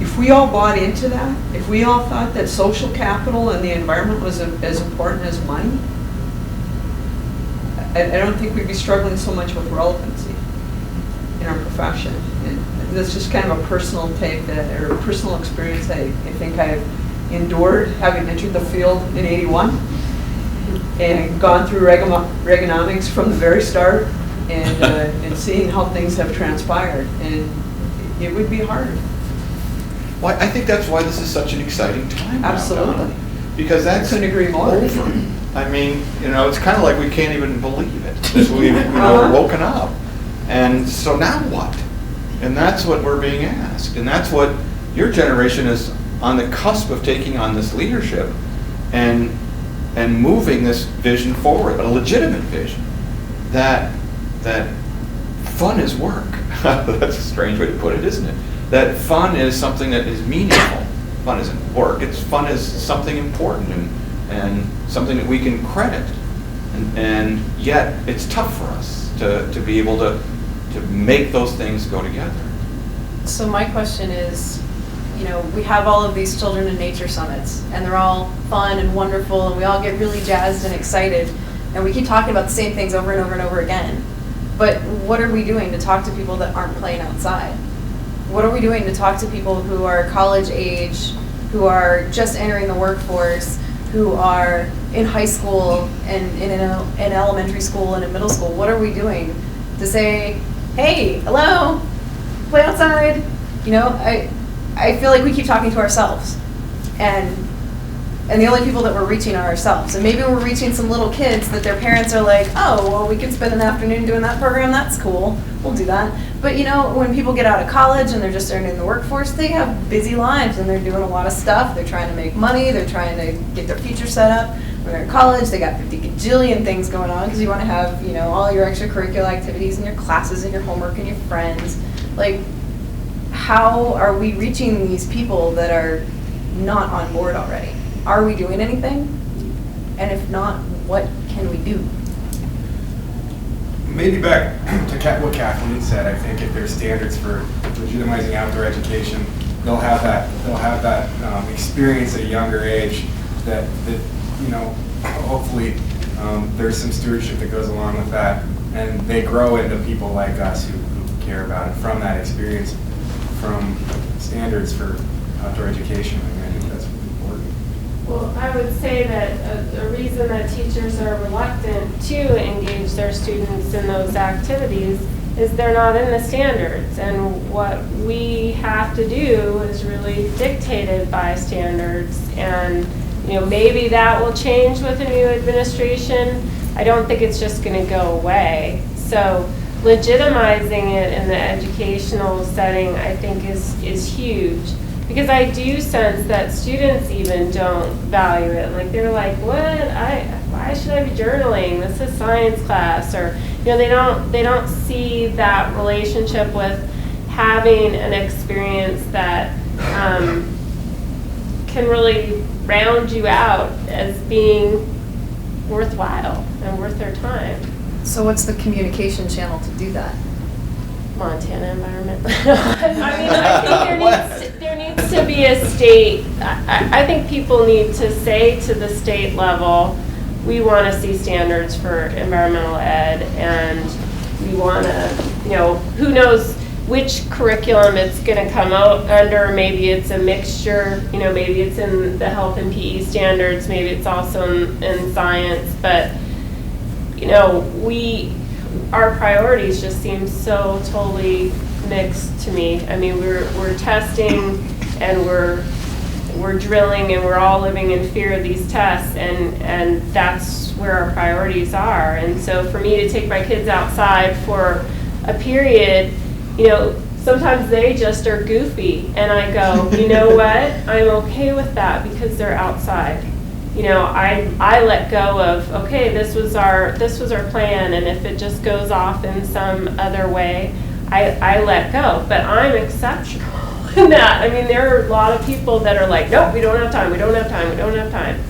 if we all bought into that, if we all thought that social capital and the environment was as important as money, I don't think we'd be struggling so much with relevancy in our profession. And that's just kind of a personal take or a personal experience I think I've endured, having entered the field in '81 and gone through Reaganomics from the very start, and seeing how things have transpired. And it would be hard. Well, I think that's why this is such an exciting time now, Absolutely. Donna. Because that's couldn't agree more. over. I mean, it's kind of like we can't even believe it. That we've woken up. And so now what? And that's what we're being asked. And that's what your generation is on the cusp of taking on this leadership and moving this vision forward, a legitimate vision that fun is work. That's a strange way to put it, isn't it? That fun is something that is meaningful. Fun isn't work. Fun is something important and something that we can credit. And yet it's tough for us to be able to make those things go together. So my question is, we have all of these children in nature summits, and they're all fun and wonderful, and we all get really jazzed and excited, and we keep talking about the same things over and over and over again. But what are we doing to talk to people that aren't playing outside? What are we doing to talk to people who are college age, who are just entering the workforce, who are in high school and in elementary school and in middle school? What are we doing to say, hey, hello, play outside? I feel like we keep talking to ourselves, and the only people that we're reaching are ourselves. And maybe we're reaching some little kids that their parents are like, oh, well, we can spend an afternoon doing that program, that's cool, we'll do that. But when people get out of college and they're just entering the workforce, they have busy lives and they're doing a lot of stuff. They're trying to make money, they're trying to get their future set up. When they're in college, they got 50 gajillion things going on because you want to have, all your extracurricular activities and your classes and your homework and your friends. Like, how are we reaching these people that are not on board already? Are we doing anything? And if not, what can we do? Maybe back to what Kathleen said, I think if there's standards for legitimizing outdoor education, they'll have that experience at a younger age that hopefully there's some stewardship that goes along with that, and they grow into people like us who care about it from that experience, from standards for outdoor education. I think that's important. Well, I would say that a reason that teachers are reluctant to engage their students in those activities is they're not in the standards. And what we have to do is really dictated by standards. And maybe that will change with a new administration. I don't think it's just going to go away. So legitimizing it in the educational setting, I think, is huge. Because I do sense that students even don't value it. Like, they're like, why should I be journaling? This is science class. Or, they don't see that relationship with having an experience that can really round you out as being worthwhile and worth their time. So what's the communication channel to do that? Montana Environment. I think there needs to be a state. I think people need to say to the state level, we want to see standards for environmental ed, and we want to, who knows which curriculum it's going to come out under. Maybe it's a mixture, maybe it's in the health and PE standards, maybe it's also in science, but our priorities just seem so totally mixed to me. I mean, we're testing and we're drilling and we're all living in fear of these tests, and that's where our priorities are. And so for me to take my kids outside for a period, sometimes they just are goofy, and I go, you know what? I'm okay with that because they're outside. I let go of, okay, this was our plan, and if it just goes off in some other way, I let go. But I'm exceptional in that. I mean, there are a lot of people that are like, nope, we don't have time, we don't have time, we don't have time.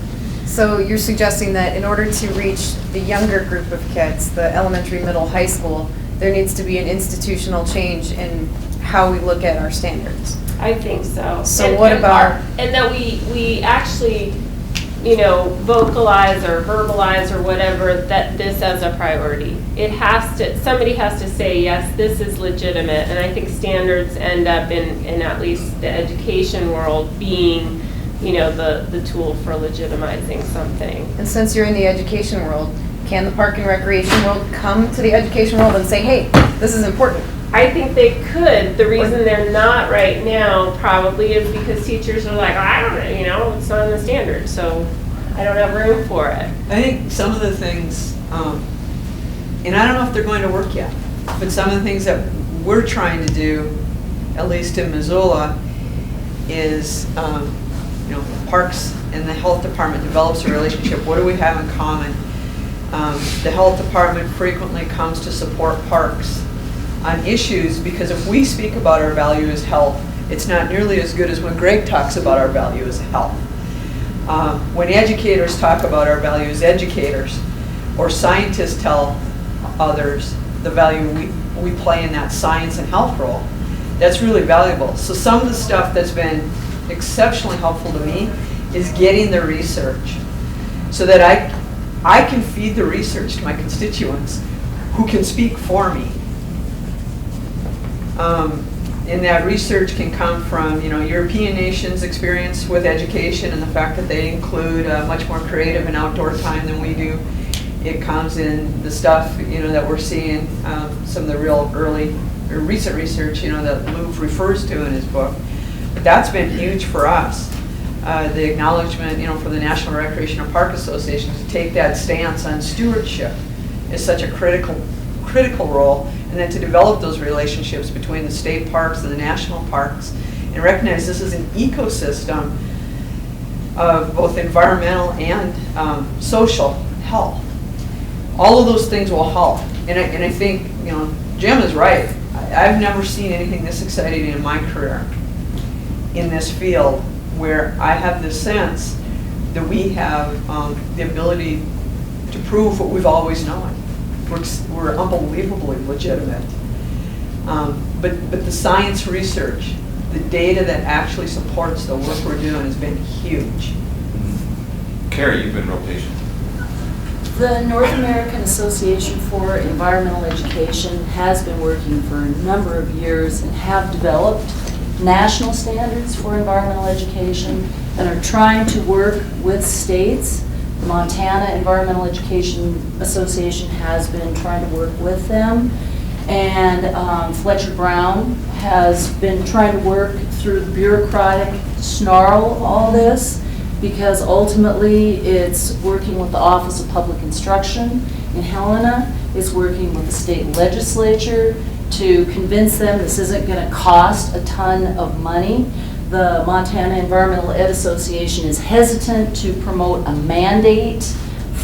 So you're suggesting that in order to reach the younger group of kids, the elementary, middle, high school, there needs to be an institutional change in how we look at our standards. I think so. So what about... And that we actually, vocalize or verbalize or whatever that this as a priority. Somebody has to say, yes, this is legitimate. And I think standards end up in at least the education world being, the tool for legitimizing something. And since you're in the education world, can the park and recreation world come to the education world and say, hey, this is important? I think they could. The reason they're not right now probably is because teachers are like, I don't know, it's not in the standard, so I don't have room for it. I think some of the things, and I don't know if they're going to work yet, but some of the things that we're trying to do, at least in Missoula, is, parks and the health department develops a relationship. What do we have in common? The health department frequently comes to support parks on issues, because if we speak about our value as health, it's not nearly as good as when Greg talks about our value as health. When educators talk about our value as educators, or scientists tell others the value we play in that science and health role, that's really valuable. So some of the stuff that's been exceptionally helpful to me is getting the research so that I can feed the research to my constituents who can speak for me. And that research can come from, European nations' experience with education and the fact that they include much more creative and outdoor time than we do. It comes in the stuff, that we're seeing, some of the real early or recent research, that Lou refers to in his book. But that's been huge for us. The acknowledgement, from the National Recreation and Park Association to take that stance on stewardship is such a critical role, and then to develop those relationships between the state parks and the national parks and recognize this is an ecosystem of both environmental and social health. All of those things will help. And I think, Jim is right. I've never seen anything this exciting in my career in this field, where I have the sense that we have the ability to prove what we've always known. We're unbelievably legitimate. But the science research, the data that actually supports the work we're doing has been huge. Carrie, you've been real patient. The North American Association for Environmental Education has been working for a number of years and have developed national standards for environmental education and are trying to work with states. The Montana Environmental Education Association has been trying to work with them, and Fletcher Brown has been trying to work through the bureaucratic snarl of all this, because ultimately it's working with the Office of Public Instruction in Helena, it's working with the state legislature to convince them this isn't going to cost a ton of money. The Montana Environmental Ed Association is hesitant to promote a mandate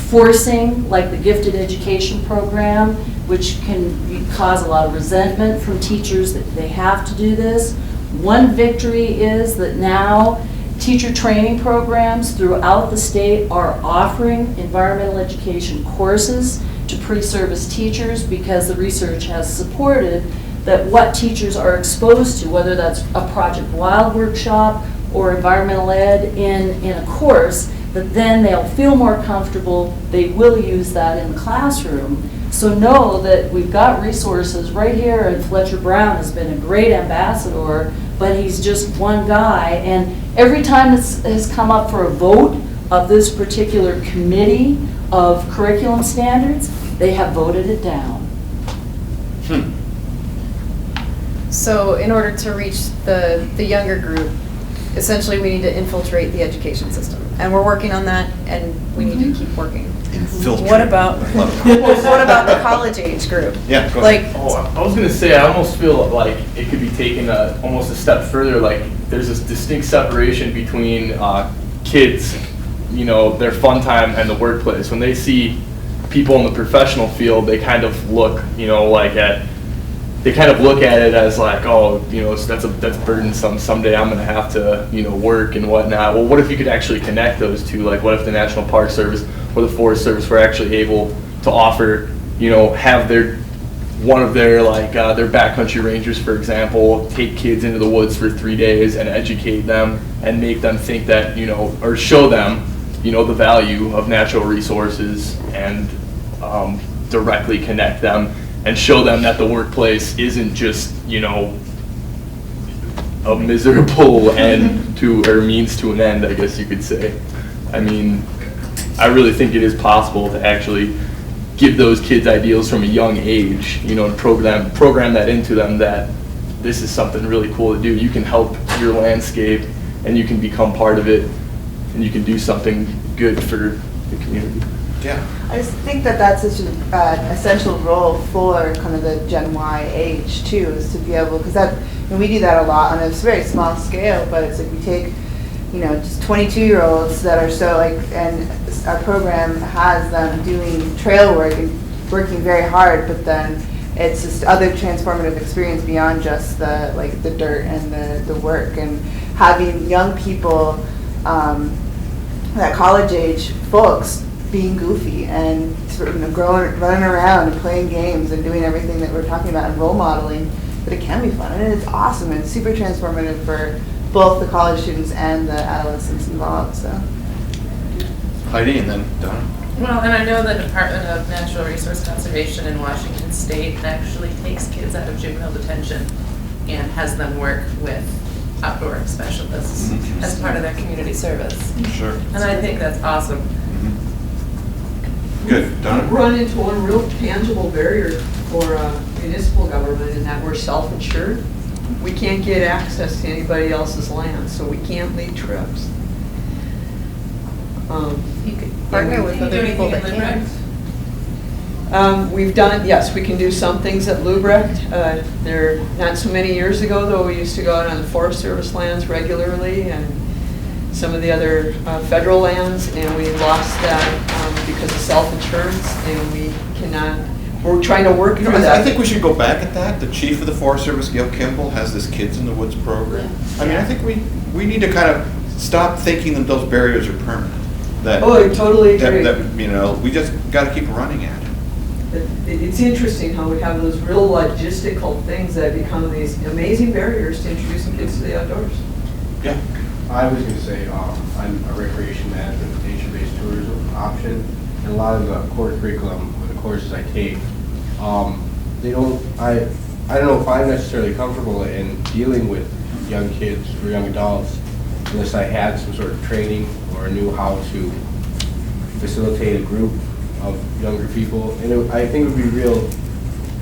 forcing, like the gifted education program, which can cause a lot of resentment from teachers that they have to do this. One victory is that now teacher training programs throughout the state are offering environmental education courses to pre-service teachers, because the research has supported that what teachers are exposed to, whether that's a Project Wild workshop or environmental ed in a course, that then they'll feel more comfortable, they will use that in the classroom. So know that we've got resources right here, and Fletcher Brown has been a great ambassador, but he's just one guy, and every time this has come up for a vote of this particular committee of curriculum standards, they have voted it down. So in order to reach the younger group, essentially we need to infiltrate the education system. And we're working on that, and we need to keep working. Infiltrate. What about the college age group? Yeah, go Like, ahead. I was gonna say, I almost feel like it could be taken almost a step further. Like there's this distinct separation between kids, their fun time and the workplace. When they see people in the professional field, they kind of look, they kind of look at it as like, oh, that's burdensome. Someday I'm gonna have to, work and whatnot. Well, what if you could actually connect those two? Like, what if the National Park Service or the Forest Service were actually able to offer, have one of their backcountry rangers, for example, take kids into the woods for 3 days and educate them and make them think that, or show them the value of natural resources and directly connect them and show them that the workplace isn't just, a miserable end to, or means to an end, I guess you could say. I mean, I really think it is possible to actually give those kids ideals from a young age, and program that into them, that this is something really cool to do. You can help your landscape and you can become part of it and you can do something good for the community. Yeah. I just think that that's such an essential role for kind of the Gen Y age too, is to be able, because we do that a lot on a very small scale, but it's like we take, just 22-year-olds that are so and our program has them doing trail work and working very hard, but then it's just other transformative experience beyond just the dirt and the work, and having young people, that college age folks, being goofy and sort of running around and playing games and doing everything that we're talking about and role modeling, but it can be fun and it's awesome and super transformative for both the college students and the adolescents involved. So, Heidi, and then Donna. Well, and I know the Department of Natural Resource Conservation in Washington State actually takes kids out of juvenile detention and has them work with outdoor specialists as part of their community service. Sure. And I think that's awesome. Good. Donna? We've run into one real tangible barrier for municipal government in that we're self-insured. We can't get access to anybody else's land, so we can't lead trips. You could partner with other people that can. We've done, yes, we can do some things at Lubrecht. There, not so many years ago, though, we used to go out on the Forest Service lands regularly and some of the other federal lands, and we lost that because of self-insurance, and we cannot, we're trying to work through that. I think we should go back at that. The chief of the Forest Service, Gail Kimball, has this Kids in the Woods program. I mean, I think we need to kind of stop thinking that those barriers are permanent. I totally agree. We just got to keep running at it. It's interesting how we have those real logistical things that become these amazing barriers to introducing kids to the outdoors. Yeah. I was going to say, I'm a recreation management, nature-based tourism option, and a lot of the core curriculum or the courses I take, I don't know if I'm necessarily comfortable in dealing with young kids or young adults unless I had some sort of training or knew how to facilitate a group of younger people. And I think it would be real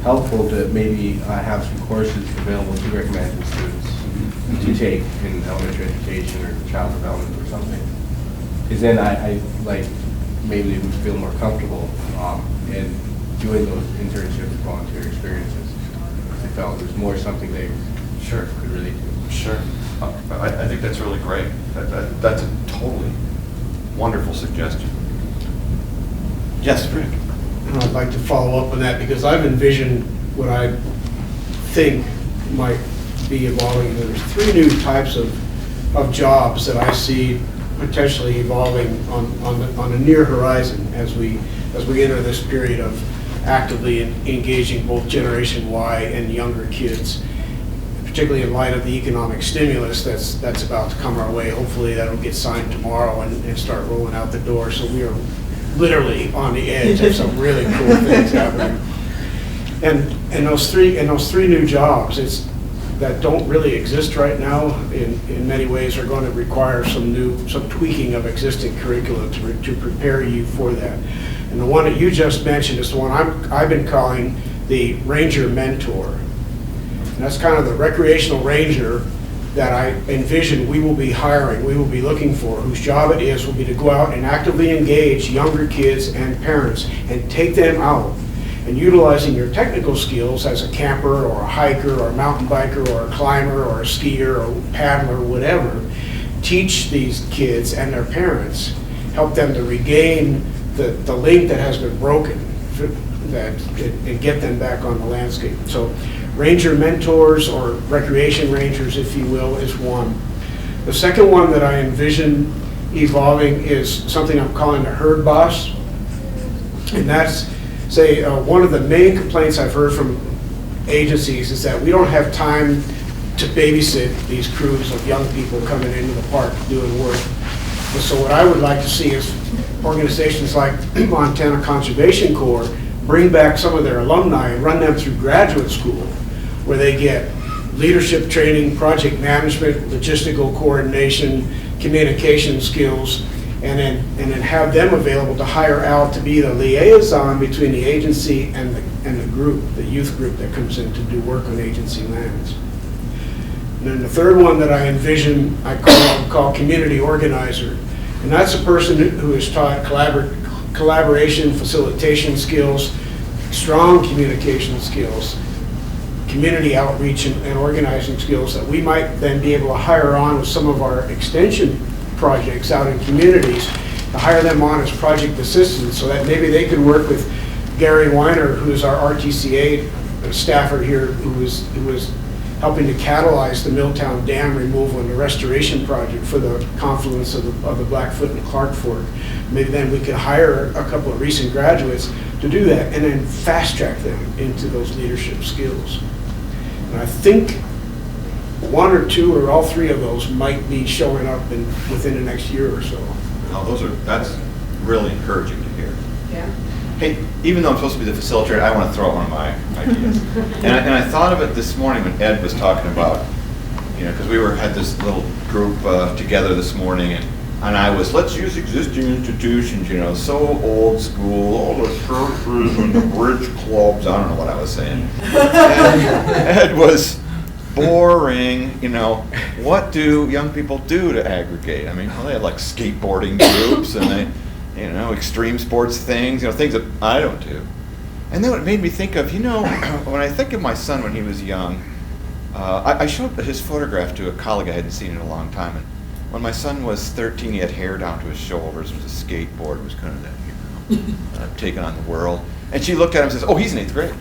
helpful to maybe have some courses available to recommended students to take in elementary education or child development or something. Because then maybe they would feel more comfortable in doing those internships and volunteer experiences. They felt it was more something they could really do. Sure. I think that's really great. That's a totally wonderful suggestion. Yes, Rick. And I'd like to follow up on that because I've envisioned what I think might be evolving. There's 3 new types of jobs that I see potentially evolving on a near horizon as we enter this period of actively engaging both Generation Y and younger kids, particularly in light of the economic stimulus that's about to come our way. Hopefully that'll get signed tomorrow and start rolling out the door. So we are literally on the edge of some really cool things happening. And those three new jobs that don't really exist right now in many ways are going to require some tweaking of existing curriculum to prepare you for that. And the one that you just mentioned is the one I've been calling the Ranger Mentor. And that's kind of the recreational ranger that I envision we will be hiring, we will be looking for, whose job it is will be to go out and actively engage younger kids and parents and take them out. And utilizing your technical skills as a camper or a hiker or a mountain biker or a climber or a skier or paddler, whatever, teach these kids and their parents, help them to regain the link that has been broken and get them back on the landscape. So ranger mentors or recreation rangers, if you will, is one. The second one that I envision evolving is something I'm calling the herd boss. And that's, one of the main complaints I've heard from agencies is that we don't have time to babysit these crews of young people coming into the park doing work. And so what I would like to see is organizations like Montana Conservation Corps bring back some of their alumni and run them through graduate school, where they get leadership training, project management, logistical coordination, communication skills, and then have them available to hire out to be the liaison between the agency and the group, the youth group that comes in to do work on agency lands. And then the third one that I envision, I call community organizer. And that's a person who is taught collaboration, facilitation skills, strong communication skills, community outreach and organizing skills that we might then be able to hire on with some of our extension projects out in communities, to hire them on as project assistants so that maybe they could work with Gary Weiner, who's our RTCA staffer here, who was helping to catalyze the Milltown Dam removal and the restoration project for the confluence of the Blackfoot and Clark Fork. Maybe then we could hire a couple of recent graduates to do that and then fast track them into those leadership skills. And I think one or two or all three of those might be showing up within the next year or so. No, that's really encouraging to hear. Yeah. Hey, even though I'm supposed to be the facilitator, I want to throw out one of my ideas. and I thought of it this morning when Ed was talking about, because we had this little group together this morning, and I was, let's use existing institutions, so old school, all the churches and the bridge clubs, I don't know what I was saying. Ed was boring, what do young people do to aggregate? I mean, they have like skateboarding groups and they, extreme sports things, things that I don't do. And then it made me think of, when I think of my son when he was young, I showed his photograph to a colleague I hadn't seen in a long time. And when my son was 13, he had hair down to his shoulders, was a skateboard, it was kind of that, taking on the world. And she looked at him and says, oh, he's in 8th grade.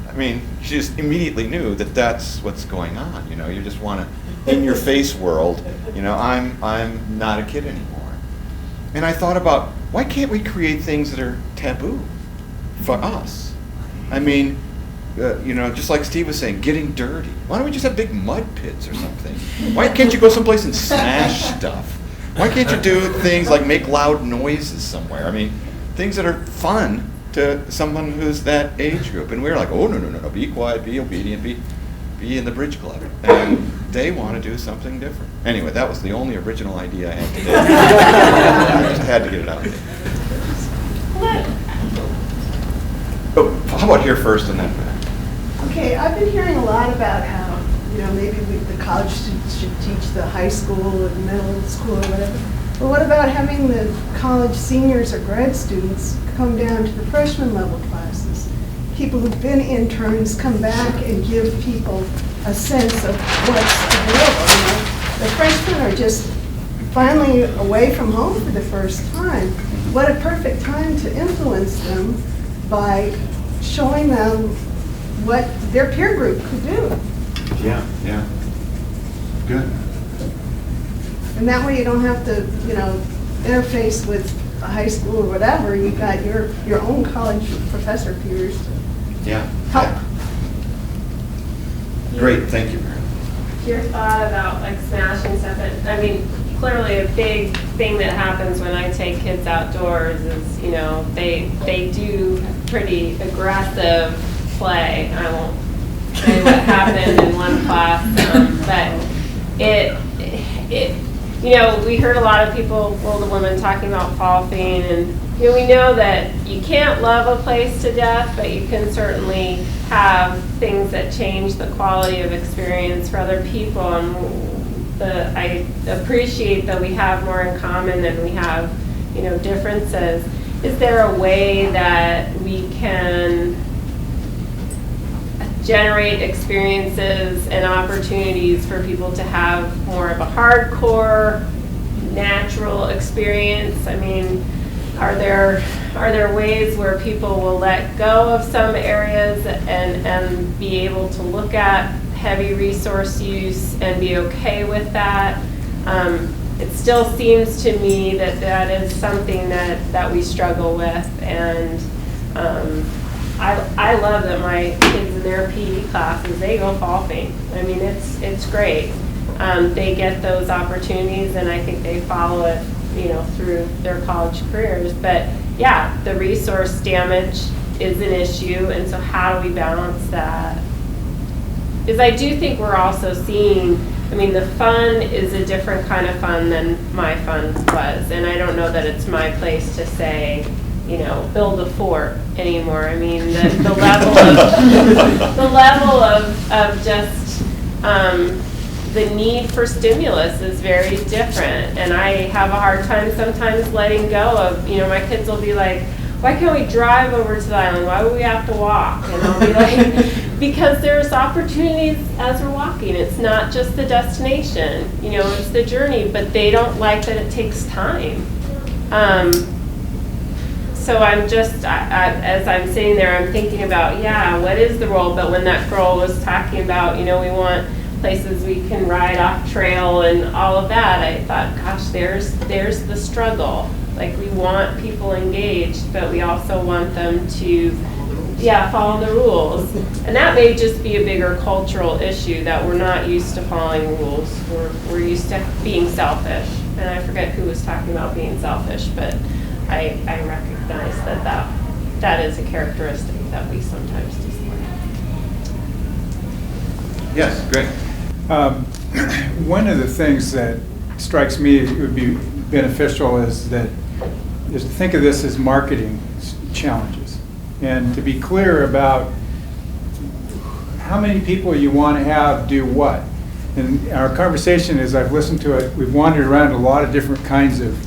I mean, she just immediately knew that that's what's going on. You just want to, in your face world, I'm not a kid anymore. And I thought about, why can't we create things that are taboo for us? I mean, just like Steve was saying, getting dirty. Why don't we just have big mud pits or something? Why can't you go someplace and smash stuff? Why can't you do things like make loud noises somewhere? I mean, things that are fun to someone who's that age group. And we're like, oh, no, be quiet, be obedient, be in the bridge club. And they want to do something different. Anyway, that was the only original idea I had today. I just had to get it out there. Oh, how about here first and then back? Okay, I've been hearing a lot about how, maybe the college students should teach the high school or middle school or whatever. But what about having the college seniors or grad students come down to the freshman level classes? People who've been interns come back and give people a sense of what's available. The freshmen are just finally away from home for the first time. What a perfect time to influence them by showing them what their peer group could do. Yeah. Good. And that way you don't have to, interface with a high school or whatever. You've got your own college professor peers to help. Great, thank you, Mary. Your thought about like smashing stuff, clearly a big thing that happens when I take kids outdoors is, they do pretty aggressive play. I won't say what happened in one class, but we heard a lot of people, older women, talking about golfing, and we know that you can't love a place to death, but you can certainly have things that change the quality of experience for other people. And I appreciate that we have more in common than we have, differences. Is there a way that we can generate experiences and opportunities for people to have more of a hardcore, natural experience? Are there ways where people will let go of some areas and be able to look at heavy resource use and be okay with that? It still seems to me that is something that we struggle with, and I love that my kids in their PE classes, they go golfing. It's great. They get those opportunities, and I think they follow it through their college careers. But yeah, the resource damage is an issue, and so how do we balance that? Because I do think we're also seeing, the fun is a different kind of fun than my fun was, and I don't know that it's my place to say, build a fort anymore. The level of just the need for stimulus is very different, and I have a hard time sometimes letting go of, my kids will be like, why can't we drive over to the island? Why would we have to walk? And I'll be like, because there's opportunities as we're walking. It's not just the destination, it's the journey, but they don't like that it takes time. So I'm just, as I'm sitting there, I'm thinking about, what is the role? But when that girl was talking about, we want places we can ride off trail and all of that, I thought, gosh, there's the struggle. Like, we want people engaged, but we also want them to, follow the rules. And that may just be a bigger cultural issue, that we're not used to following rules. We're used to being selfish. And I forget who was talking about being selfish, but I recognize that is a characteristic that we sometimes display. Yes, great. One of the things that strikes me would be beneficial is to think of this as marketing challenges, and to be clear about how many people you want to have do what. And our conversation, as I've listened to it, we've wandered around a lot of different kinds of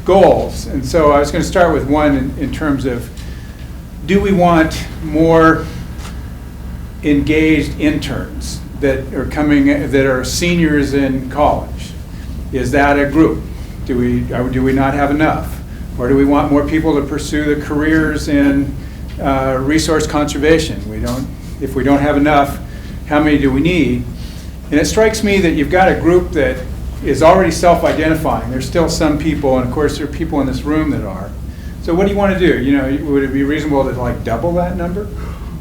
goals. And so I was going to start with one in terms of, do we want more engaged interns that are seniors in college? Is that a group? Do we not have enough? Or do we want more people to pursue the careers in resource conservation? If we don't have enough, how many do we need? And it strikes me that you've got a group that is already self-identifying. There's still some people, and of course there are people in this room that are. So what do you want to do? Would it be reasonable to double that number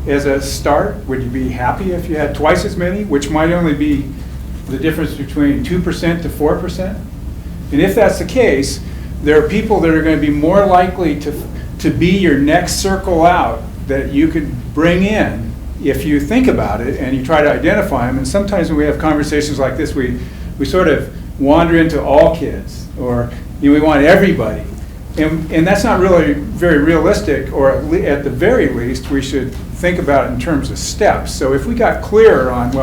as a start? Would you be happy if you had twice as many, which might only be the difference between 2% to 4%? And if that's the case, there are people that are going to be more likely to be your next circle out that you could bring in if you think about it and you try to identify them. And sometimes when we have conversations like this, we sort of wander into all kids, or we want everybody. And that's not really very realistic, or at the very least, we should think about it in terms of steps. So if we got clearer on,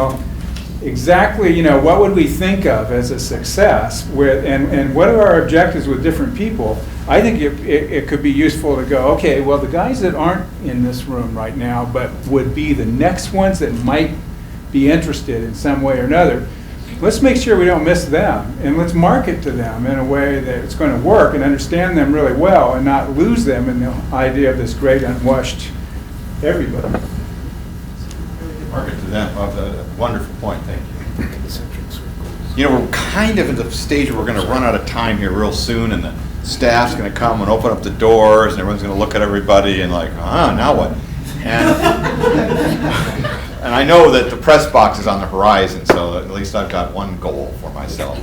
exactly, what would we think of as a success and what are our objectives with different people, I think it could be useful to go, okay, well, the guys that aren't in this room right now, but would be the next ones that might be interested in some way or another, let's make sure we don't miss them, and let's market to them in a way that it's going to work and understand them really well and not lose them in the idea of this great unwashed everybody. Market to them. Wonderful point. Thank you. We're kind of at the stage where we're going to run out of time here real soon, and the staff's going to come and open up the doors, and everyone's going to look at everybody and now what? And I know that the press box is on the horizon, so at least I've got one goal for myself.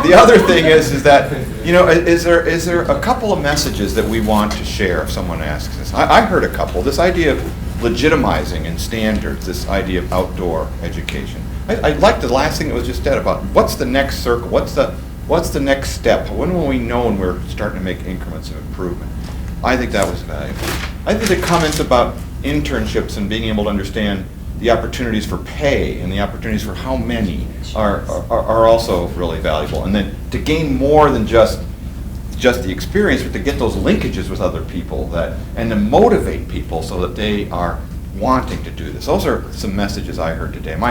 The other thing is that, is there a couple of messages that we want to share if someone asks us? I heard a couple. This idea of legitimizing and standards, this idea of outdoor education. I like the last thing that was just said about what's the next circle, what's the next step, when will we know when we're starting to make increments of improvement? I think that was valuable. I think the comments about internships and being able to understand the opportunities for pay and the opportunities for how many are also really valuable. And then to gain more than just the experience, but to get those linkages with other people and to motivate people so that they are wanting to do this. Those are some messages I heard today. Am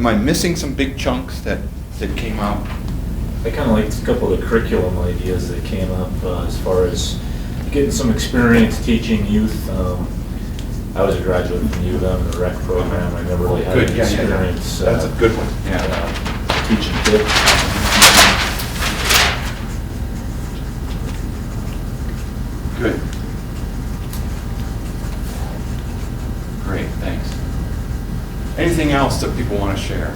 I missing some big chunks that came out? I kind of liked a couple of the curriculum ideas that came up as far as getting some experience teaching youth. I was a graduate from U of M in the rec program. I never really had any experience. That's a good one. Teaching kids. Good. Great, thanks. Anything else that people want to share?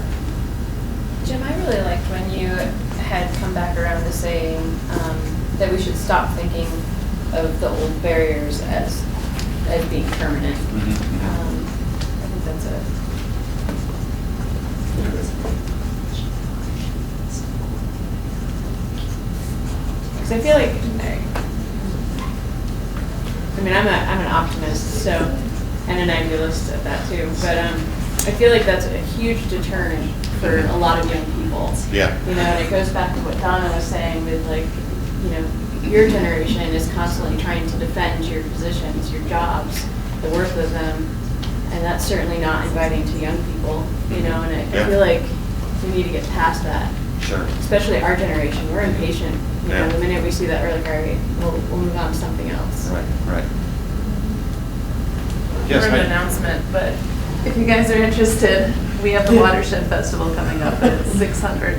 Jim, I really liked when you had come back around to saying that we should stop thinking of the old barriers as being permanent. I think that's a. Because I feel like, I mean, I'm an optimist, so, and an idealist at that too, but I feel like that's a huge deterrent for a lot of young people. Yeah. You know, and it goes back to what Donna was saying with, like, you know, your generation is constantly trying to defend your positions, your jobs, the worth of them, and that's certainly not inviting to young people, you know, and I feel like we need to get past that. Sure. Especially our generation, we're impatient. You know, Yeah. the minute we see that, we're like, all right, we'll move on to something else. Right, right. Yes, More of an Heidi. announcement, but if you guys are interested, we have the Watershed Festival coming up at 600?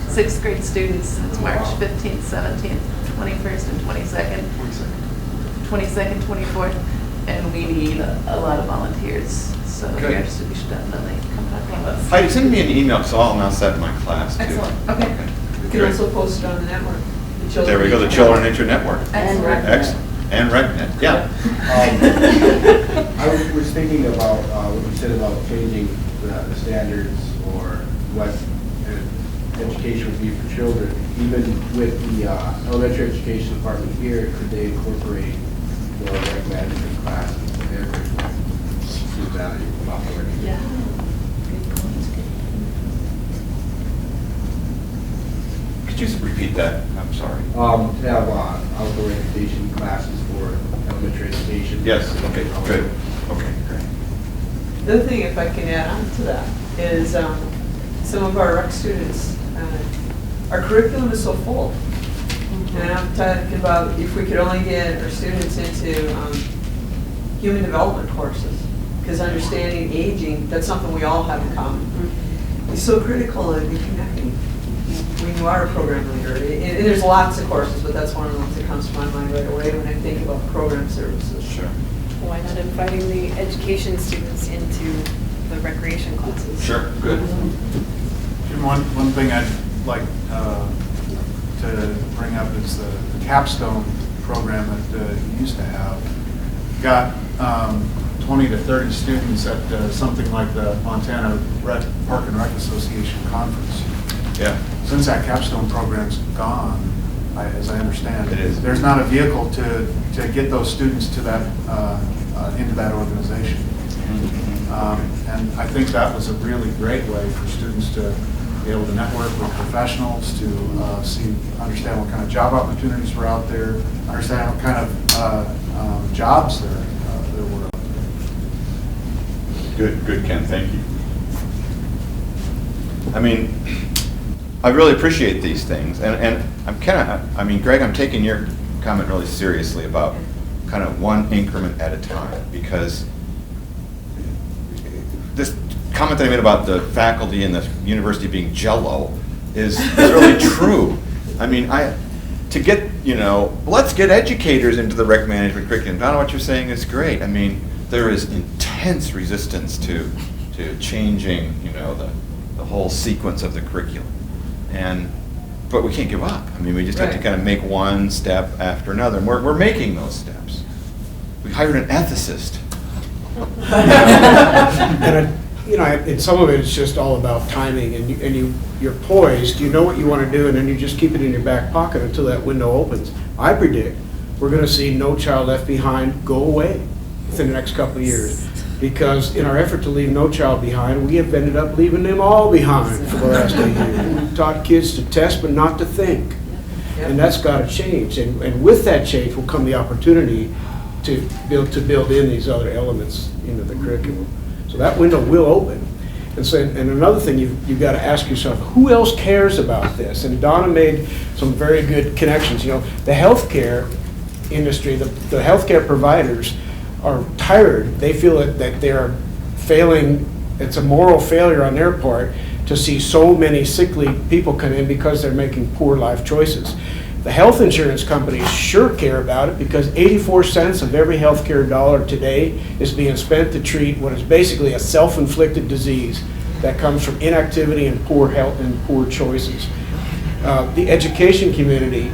Sixth grade students. It's March 15th, 17th, 21st, and 22nd. 22nd, 24th, and we need a lot of volunteers. So if you're Good. interested, you should definitely come talk to us. Heidi, send me an email, so I'll announce that in my class too. Excellent, okay. We can also post it on the network. The There we go, the Children Nature Network. And RecNet. Excellent. And RecNet, yeah. I was thinking about what you said about changing the standards or what education would be for children. Even with the elementary education department here, could they incorporate more rec management classes in their curriculum? Is that a possibility? Yeah. Could you just repeat that? I'm sorry. To have outdoor education classes for elementary education. Yes, okay, good. Okay, great. The other thing, if I can add on to that, is some of our rec students, our curriculum is so full. And I'm talking about if we could only get our students into human development courses, because understanding aging, that's something we all have in common. It's so critical in connecting when you are a program leader. And there's lots of courses, but that's one of the ones that comes to my mind right away when I think about program services. Sure. Why not inviting the education students into the recreation classes? Sure, good. Jim, one thing I'd like to bring up is the capstone program that you used to have. Got 20 to 30 students at something like the Montana Park and Rec Association conference. Yeah. Since that capstone program's gone, as I understand, It is. there's not a vehicle to get those students to that into that organization. And I think that was a really great way for students to be able to network with professionals, to understand what kind of job opportunities were out there, understand what kind of jobs there were. Good, Ken, thank you. I mean, I really appreciate these things, and I'm Greg, I'm taking your comment really seriously about kind of one increment at a time, because this comment that I made about the faculty and the university being jello is really true. I mean, let's get educators into the rec management curriculum. Donna, what you're saying is great. I mean, there is intense resistance to changing, the whole sequence of the curriculum. But we can't give up. I mean, we just have to kind of make one step after another, and we're making those steps. We hired an ethicist. And some of it is just all about timing, and you're poised, you know what you want to do, and then you just keep it in your back pocket until that window opens. I predict we're going to see No Child Left Behind go away within the next couple of years, because in our effort to leave no child behind, we have ended up leaving them all behind for the last 8 years. We taught kids to test but not to think, and that's got to change. And with that change will come the opportunity to build in these other elements into the curriculum. So that window will open. And another thing you've got to ask yourself, who else cares about this? And Donna made some very good connections. The healthcare industry, the healthcare providers are tired. They feel that they're failing. It's a moral failure on their part to see so many sickly people come in because they're making poor life choices. The health insurance companies sure care about it, because 84 cents of every healthcare dollar today is being spent to treat what is basically a self-inflicted disease that comes from inactivity and poor health and poor choices. The education community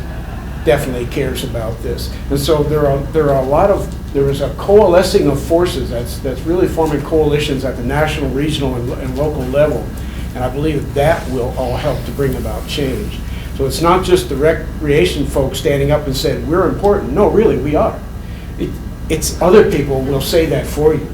definitely cares about this. And so there is a coalescing of forces that's really forming coalitions at the national, regional, and local level. And I believe that will all help to bring about change. So it's not just the recreation folks standing up and saying, we're important. No, really, we are. It's other people will say that for you.